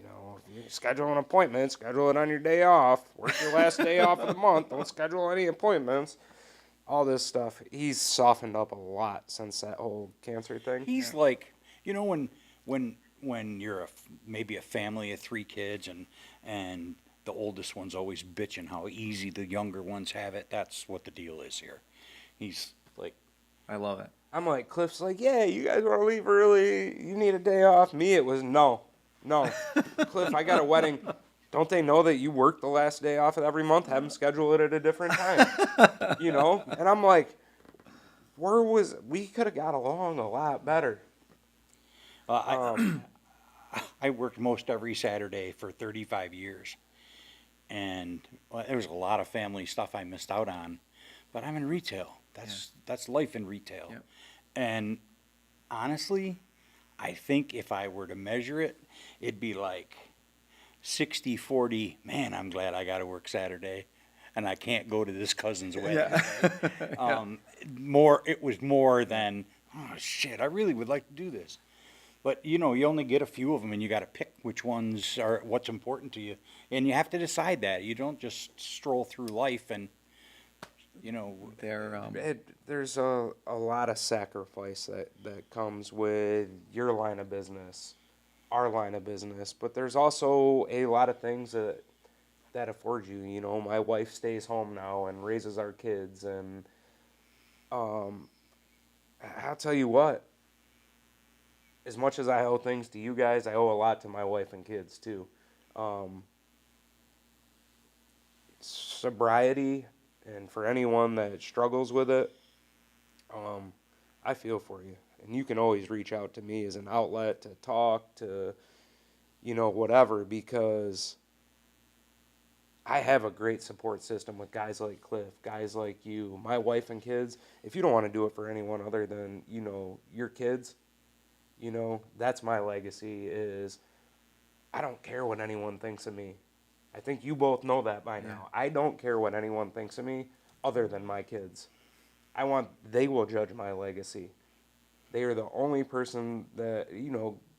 if you schedule an appointment, schedule it on your day off. Work your last day off of the month. Don't schedule any appointments. All this stuff. He's softened up a lot since that whole cancer thing. He's like, when you're maybe a family of 3 kids and the oldest one's always bitching how easy the younger ones have it. That's what the deal is here. He's like, I love it. I'm like, Cliff's like, yeah, you guys want to leave early? You need a day off? Me, it was no. Cliff, I got a wedding. Don't they know that you work the last day off of every month? Have them schedule it at a different time. And I'm like, we could have got along a lot better. I worked most every Saturday for 35 years. And there was a lot of family stuff I missed out on. But I'm in retail. That's life in retail. Yep. And honestly, I think if I were to measure it, it'd be like 60-40, man, I'm glad I got to work Saturday and I can't go to this cousin's wedding. It was more than, oh shit, I really would like to do this. But you only get a few of them and you got to pick which ones are what's important to you. And you have to decide that. You don't just stroll through life and, there's a lot of sacrifice that comes with your line of business, our line of business, but there's also a lot of things that afford you. My wife stays home now and raises our kids, and I'll tell you what, as much as I owe things to you guys, I owe a lot to my wife and kids too. Sobriety, and for anyone that struggles with it, I feel for you. And you can always reach out to me as an outlet to talk, to, whatever, because I have a great support system with guys like Cliff, guys like you, my wife and kids. If you don't want to do it for anyone other than, your kids, that's my legacy is I don't care what anyone thinks of me. I think you both know that by now. I don't care what anyone thinks of me other than my kids. They will judge my legacy. They are the only person that,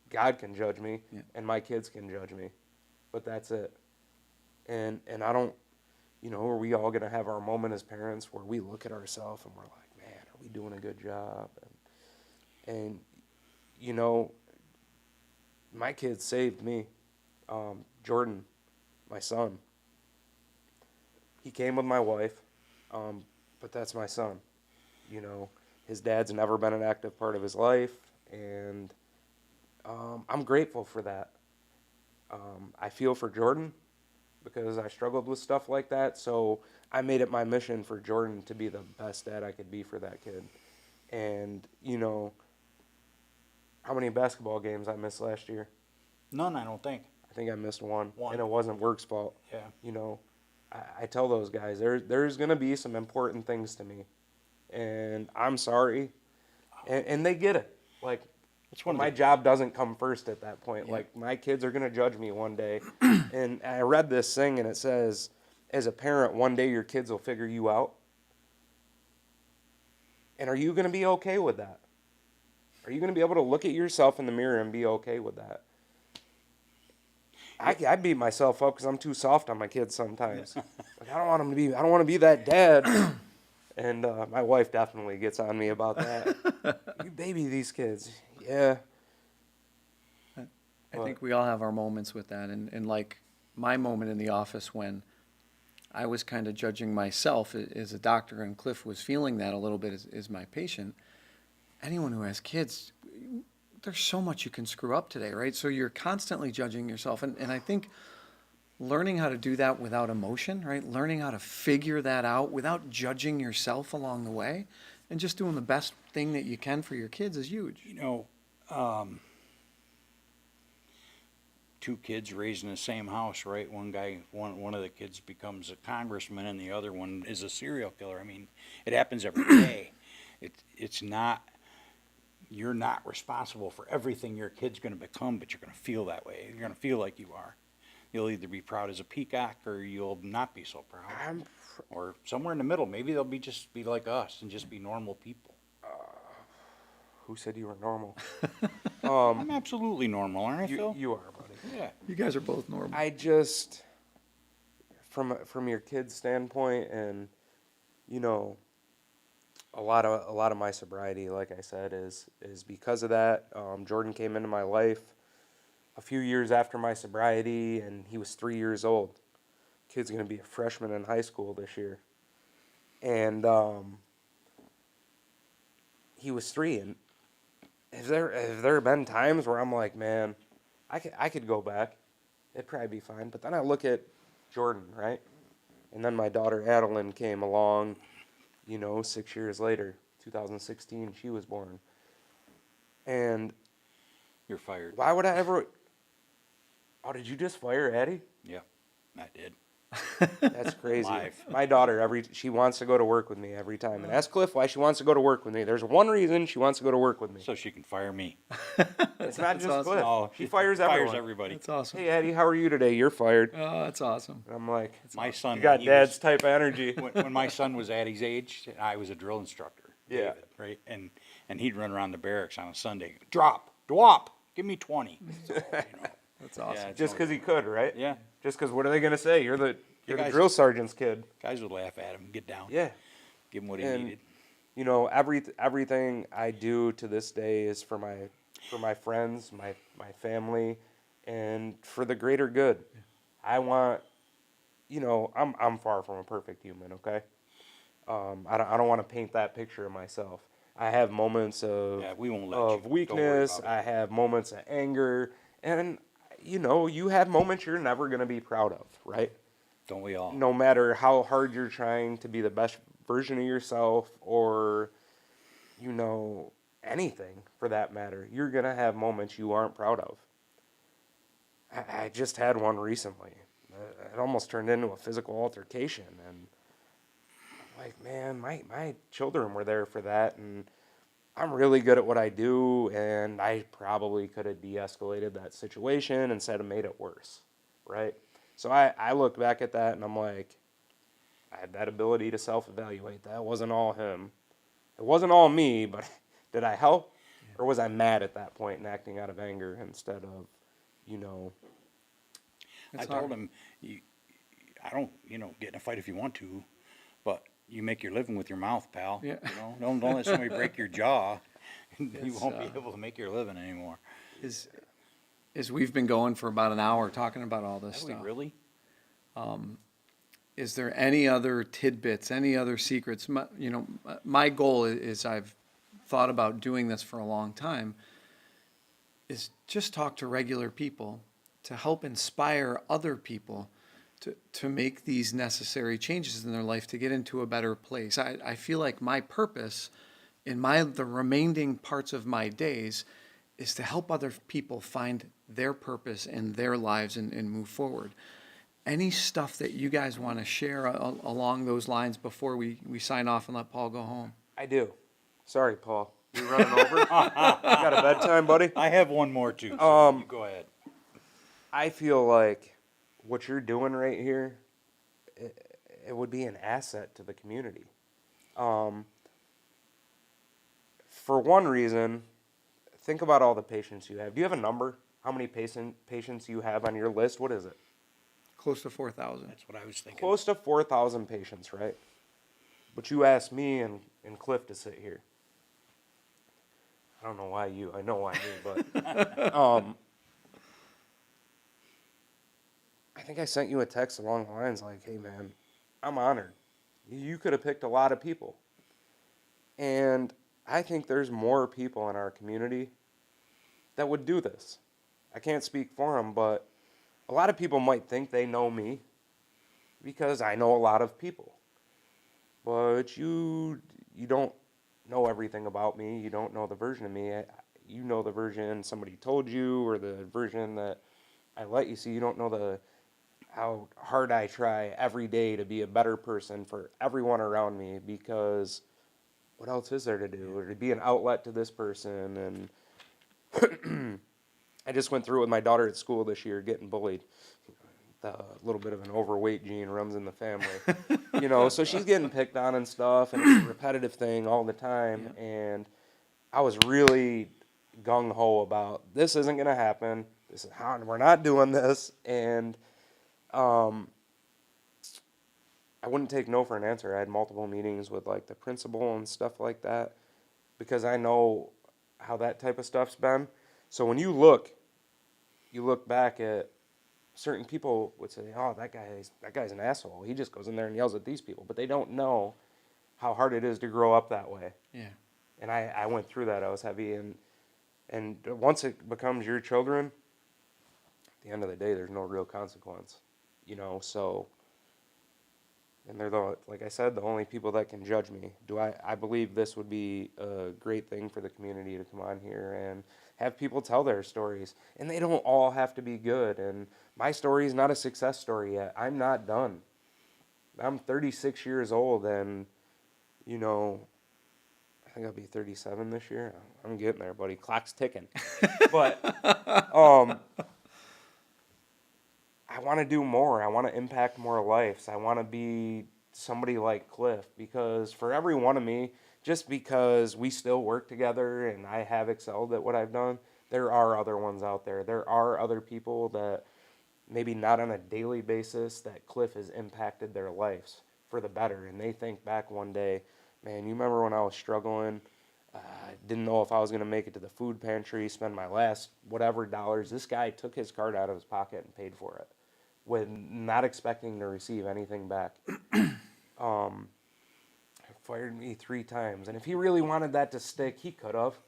God can judge me and my kids can judge me. But that's it. And I don't, are we all going to have our moment as parents where we look at ourselves and we're like, man, are we doing a good job? And my kids saved me. Jordan, my son, he came with my wife, but that's my son. His dad's never been an active part of his life, and I'm grateful for that. I feel for Jordan because I struggled with stuff like that, so I made it my mission for Jordan to be the best dad I could be for that kid. And, how many basketball games I missed last year? None, I don't think. I think I missed one. And it wasn't work's fault. Yeah. I tell those guys, there's going to be some important things to me. And I'm sorry. And they get it. Like, That's one of My the, job doesn't come first at that point. Yeah. Like, my kids are going to judge me one day. And I read this thing, and it says, as a parent, one day your kids will figure you out. And are you going to be okay with that? Are you going to be able to look at yourself in the mirror and be okay with that? I beat myself up because I'm too soft on my kids sometimes. Like, I don't want them to be. I don't want to be that dad. And my wife definitely gets on me about that. You baby these kids. Yeah. I think we all have our moments with that. And like my moment in the office when I was kind of judging myself as a doctor and Cliff was feeling that a little bit as my patient. Anyone who has kids, there's so much you can screw up today, right? So you're constantly judging yourself. And I think learning how to do that without emotion, right? Learning how to figure that out without judging yourself along the way and just doing the best thing that you can for your kids is huge. you know, two kids raised in the same house, right? One of the kids becomes a congressman and the other one is a serial killer. I mean, it happens every day. It's not, you're not responsible for everything your kid's going to become, but you're going to feel that way. You're going to feel like you are. You'll either be proud as a peacock or you'll not be so proud. Or somewhere in the middle. Maybe they'll just be like us and just be normal people. Who said you were normal? I'm absolutely normal, aren't I, Phil? You are, buddy. Yeah. You guys are both normal. I just, from your kid's standpoint, and you know, a lot of my sobriety, like I said, is because of that. Jordan came into my life a few years after my sobriety, and he was 3 years old. Kid's gonna be a freshman in high school this year, and he was 3. And have there been times where I'm like, man, I could go back, it'd probably be fine. But then I look at Jordan, right, and then my daughter Adeline came along, 6 years later, 2016, she was born, and You're fired. why would I ever? Oh, did you just fire Addie? Yeah, I did. That's crazy. Live. My daughter, she wants to go to work with me every time. And ask Cliff why she wants to go to work with me. There's one reason she wants to go to work with me. So she can fire me. It's not just awesome. Cliff. No, She fires everyone. Fires everybody. That's awesome. Hey, Addie, how are you today? You're fired. Oh, that's awesome. And I'm like, My son, you got when he dad's was- type of energy. when my son was Addie's age, I was a drill instructor. Yeah. David, right? And he'd run around the barracks on a Sunday. Drop, give me 20. So, That's awesome. yeah, it's Just because he could, right? Yeah, Just because what are they going to say? You're the guys- drill sergeant's kid. guys would laugh at him, get down, Yeah. give him what he And- needed. Everything I do to this day is for my friends, my family, and for the greater good. I want, I'm far from a perfect human. Okay, I don't want to paint that picture of myself. I have moments of Yeah, we won't let you. of Don't worry weakness. about it. I have moments of anger, and you have moments you're never gonna be proud of, right? Don't we all? No matter how hard you're trying to be the best version of yourself, or anything for that matter, you're gonna have moments you aren't proud of. I just had one recently. It almost turned into a physical altercation, and I'm like, man, my children were there for that, and I'm really good at what I do, and I probably could have de-escalated that situation instead of made it worse, right? So I look back at that, and I'm like, I had that ability to self-evaluate. That wasn't all him. It wasn't all me, but did I help? Or was I mad at that point and acting out of anger instead of, I told him, I don't, get in a fight if you want to, but you make your living with your mouth, pal. Yeah. Don't let somebody break your jaw. You It's, won't be able to make your living anymore. Is we've been going for about an hour talking about all this Have we stuff. really? Is there any other tidbits, any other secrets? My goal is I've thought about doing this for a long time, is just talk to regular people to help inspire other people to make these necessary changes in their life to get into a better place. I feel like my purpose in the remaining parts of my days is to help other people find their purpose in their lives and move forward. Any stuff that you guys want to share along those lines before we sign off and let Paul go home? I do. Sorry, Paul. You running over? You got a bedtime, buddy? I have one more too, so you go ahead. I feel like what you're doing right here, it would be an asset to the community. For one reason, think about all the patients you have. Do you have a number? How many patients you have on your list? What is it? Close to 4,000. That's what I was thinking. Close to 4,000 patients, right? But you asked me and Cliff to sit here. I don't know why you. I know why me, but I think I sent you a text along the lines like, "Hey, man, I'm honored. You could have picked a lot of people." And I think there's more people in our community that would do this. I can't speak for them, but a lot of people might think they know me because I know a lot of people. But you don't know everything about me. You don't know the version of me. You know the version somebody told you or the version that I let you see. You don't know how hard I try every day to be a better person for everyone around me, because what else is there to do? Or to be an outlet to this person. And I just went through it with my daughter at school this year, getting bullied. A little bit of an overweight gene runs in the family, so she's getting picked on and stuff, and it's a repetitive thing all the time. Yeah. And I was really gung-ho about, this isn't going to happen. This is how we're not doing this. And I wouldn't take no for an answer. I had multiple meetings with like the principal and stuff like that, because I know how that type of stuff's been. So when you look back at certain people would say, "Oh, that guy's an asshole. He just goes in there and yells at these people," but they don't know how hard it is to grow up that way. Yeah. And I went through that. I was heavy, and once it becomes your children, at the end of the day, there's no real consequence, So, and they're like I said, the only people that can judge me. I believe this would be a great thing for the community to come on here and have people tell their stories, and they don't all have to be good. And my story is not a success story yet. I'm not done. I'm 36 years old, and I think I'll be 37 this year. I'm getting there, buddy. Clock's ticking. But I want to do more. I want to impact more lives. I want to be somebody like Cliff, because for every one of me, just because we still work together and I have excelled at what I've done, there are other ones out there. There are other people that maybe not on a daily basis that Cliff has impacted their lives for the better. And they think back one day, "Man, you remember when I was struggling? Didn't know if I was going to make it to the food pantry, spend my last whatever dollars. This guy took his card out of his pocket and paid for it, with not expecting to receive anything back." Fired me 3 times. And if he really wanted that to stick, he could have.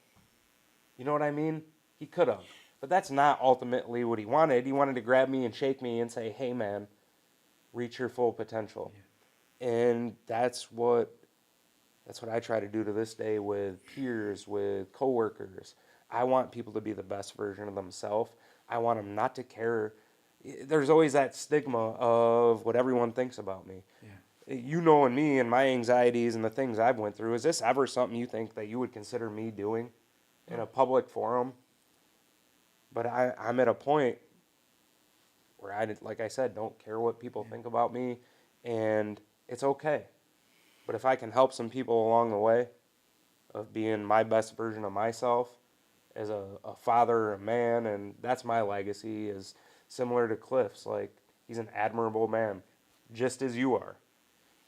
You know what I mean? He could have. But that's not ultimately what he wanted. He wanted to grab me and shake me and say, "Hey, man, reach your full potential." Yeah. And that's what I try to do to this day with peers, with coworkers. I want people to be the best version of themselves. I want them not to care. There's always that stigma of what everyone thinks about me. Yeah. And me and my anxieties and the things I've went through. Is this ever something you think that you would consider me doing in a public forum? But I'm at a point where like I said, don't care what people think about me, and it's okay. But if I can help some people along the way of being my best version of myself as a father, a man, and that's my legacy, is similar to Cliff's. Like, he's an admirable man, just as you are.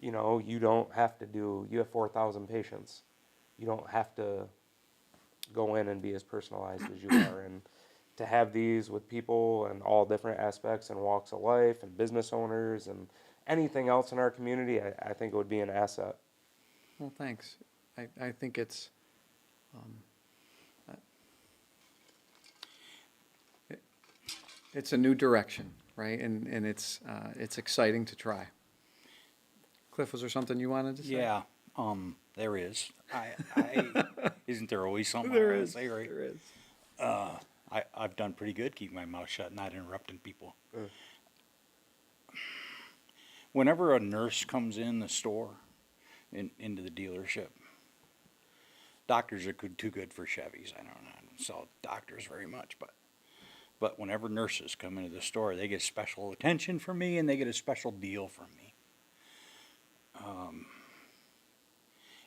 You don't have to you have 4,000 patients. You don't have to go in and be as personalized as you are. And to have these with people and all different aspects and walks of life and business owners and anything else in our community, I think it would be an asset. Well, thanks. I think it's it's a new direction, right? And it's exciting to try. Cliff, was there something you wanted to say? Yeah, there is. Isn't there always something There I wanna is. say, right? There is. I've done pretty good keeping my mouth shut, not interrupting people. Whenever a nurse comes in the store, into the dealership, doctors are too good for Chevys. I don't sell doctors very much, but whenever nurses come into the store, they get special attention from me and they get a special deal from me.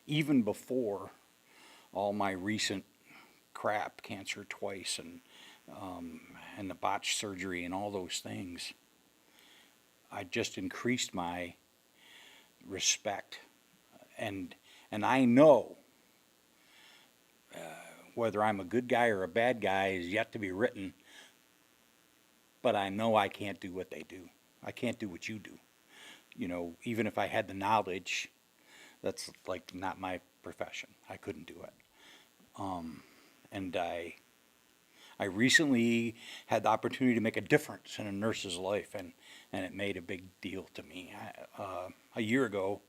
Even before all my recent crap, cancer twice, and the botched surgery and all those things, I just increased my respect, and I know whether I'm a good guy or a bad guy is yet to be written, but I know I can't do what they do. I can't do what you do. You know, even if I had the knowledge, that's like not my profession. I couldn't do it. And I recently had the opportunity to make a difference in a nurse's life, and it made a big deal to me. A year ago,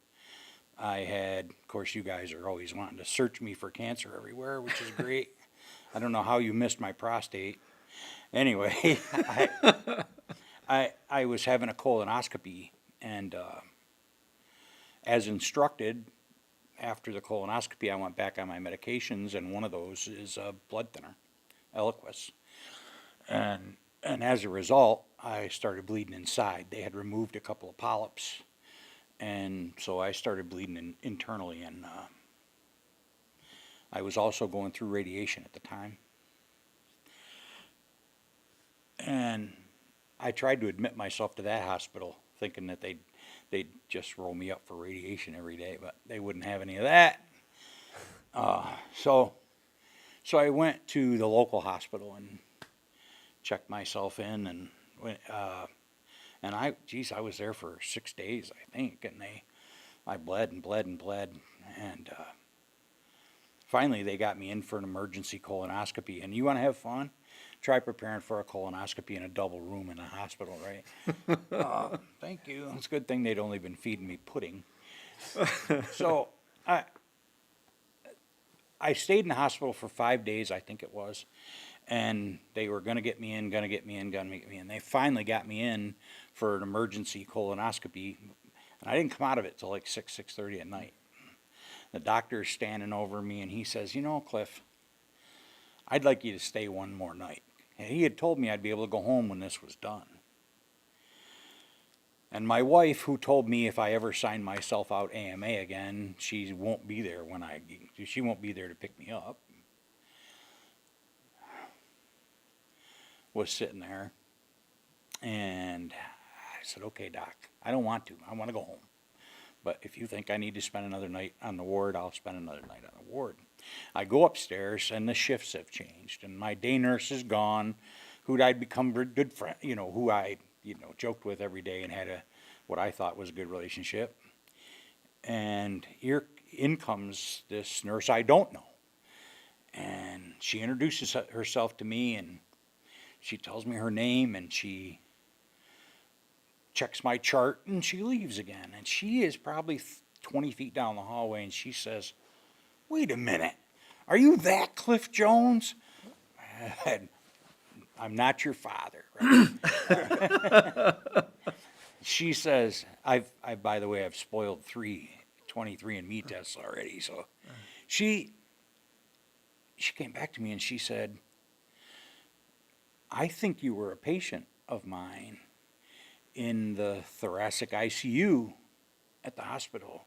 I had, of course, you guys are always wanting to search me for cancer everywhere, which is great. I don't know how you missed my prostate. Anyway, I was having a colonoscopy, and as instructed, after the colonoscopy, I went back on my medications, and one of those is a blood thinner, Eliquis. And as a result, I started bleeding inside. They had removed a couple of polyps, and so I started bleeding internally, and I was also going through radiation at the time. And I tried to admit myself to that hospital, thinking that they'd just roll me up for radiation every day, but they wouldn't have any of that. So I went to the local hospital and checked myself in, and I was there for 6 days, I think, and I bled and bled and bled, and finally they got me in for an emergency colonoscopy. And you want to have fun? Try preparing for a colonoscopy in a double room in a hospital, right? Thank you. It's a good thing they'd only been feeding me pudding. So I stayed in the hospital for 5 days, I think it was, and they were going to get me in. They finally got me in for an emergency colonoscopy, and I didn't come out of it till like 6:30 at night. The doctor's standing over me, and he says, "You know, Cliff, I'd like you to stay one more night." And he had told me I'd be able to go home when this was done. And my wife, who told me if I ever sign myself out AMA again, she won't be there to pick me up, was sitting there. And I said, "Okay, Doc, I don't want to. I want to go home. But if you think I need to spend another night on the ward, I'll spend another night on the ward." I go upstairs, and the shifts have changed, and my day nurse is gone, who I'd become a good friend, who I, joked with every day and had what I thought was a good relationship. And here in comes this nurse I don't know, and she introduces herself to me, and she tells me her name, and she checks my chart, and she leaves again. And she is probably 20 feet down the hallway, and she says, "Wait a minute, are you that Cliff Jones?" And, "I'm not your father." Right? She says, I by the way, I've spoiled 23andMe tests already. So she came back to me and she said, "I think you were a patient of mine in the thoracic ICU at the hospital."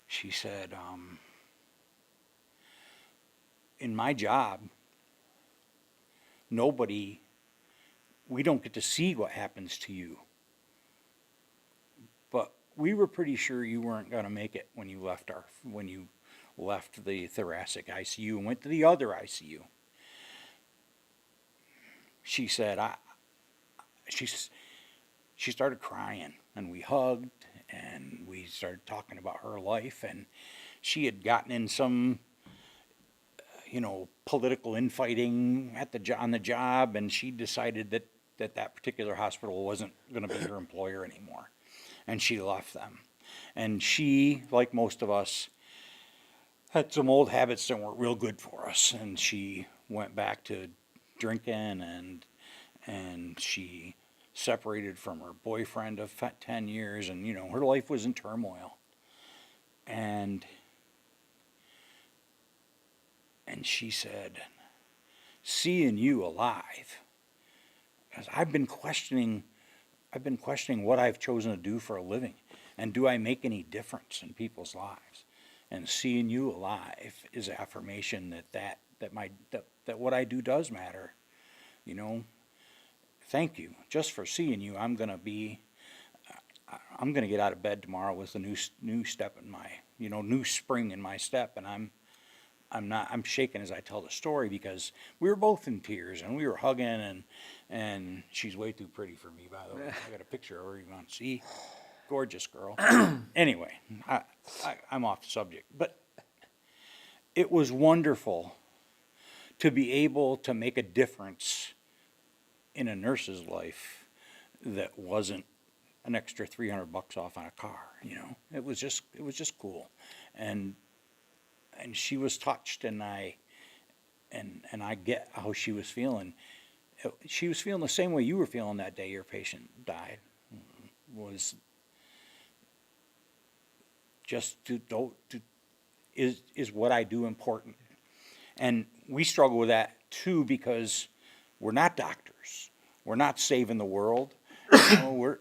She said, "In my job, we don't get to see what happens to you. But we were pretty sure you weren't going to make it when you left the thoracic ICU and went to the other ICU." She said, she started crying, and we hugged, and we started talking about her life, and she had gotten in some political infighting on the job, and she decided that particular hospital wasn't going to be her employer anymore, and she left them. And she, like most of us, had some old habits that weren't real good for us, and she went back to drinking, and she separated from her boyfriend of 10 years, and her life was in turmoil. And And she said, seeing you alive, because I've been questioning what I've chosen to do for a living, and do I make any difference in people's lives? And seeing you alive is affirmation that what I do does matter. You know, thank you. Just for seeing you, I'm gonna get out of bed tomorrow with a new step in my, new spring in my step, and I'm shaking as I tell the story because we were both in tears and we were hugging, and she's way too pretty for me, by the way. I got a picture of her you want to see. Gorgeous girl. Anyway, I'm off the subject, but it was wonderful to be able to make a difference in a nurse's life that wasn't an extra $300 off on a car. It was just cool, and she was touched, and I get how she was feeling. She was feeling the same way you were feeling that day your patient died. Was just is what I do important, and we struggle with that too because we're not doctors. We're not saving the world.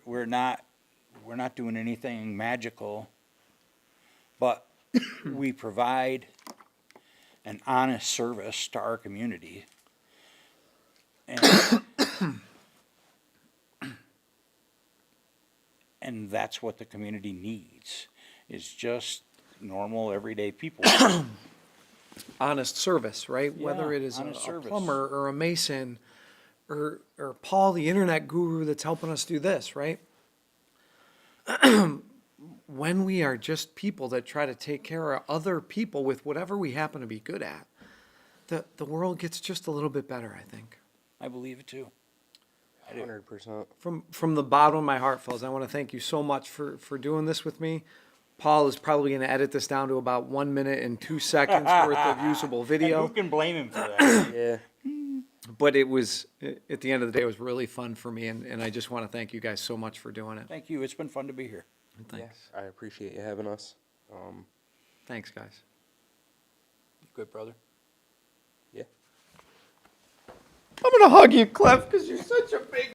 We're not doing anything magical, but we provide an honest service to our community, and that's what the community needs, is just normal everyday people. Honest service, right? Yeah, Whether it is a honest service. plumber or a mason or Paul, the internet guru that's helping us do this, right? When we are just people that try to take care of other people with whatever we happen to be good at, the world gets just a little bit better, I think. I believe it too. 100%. From the bottom of my heart, fellas, I want to thank you so much for doing this with me. Paul is probably going to edit this down to about 1 minute and 2 seconds worth of usable And video. who can blame him for that? Yeah. But it was, at the end of the day, it was really fun for me, and I just want to thank you guys so much for doing it. Thank you. It's been fun to be here. Thanks. I appreciate you having us. Thanks, guys. You good, brother? Yeah. I'm going to hug you, Cliff, because you're such a big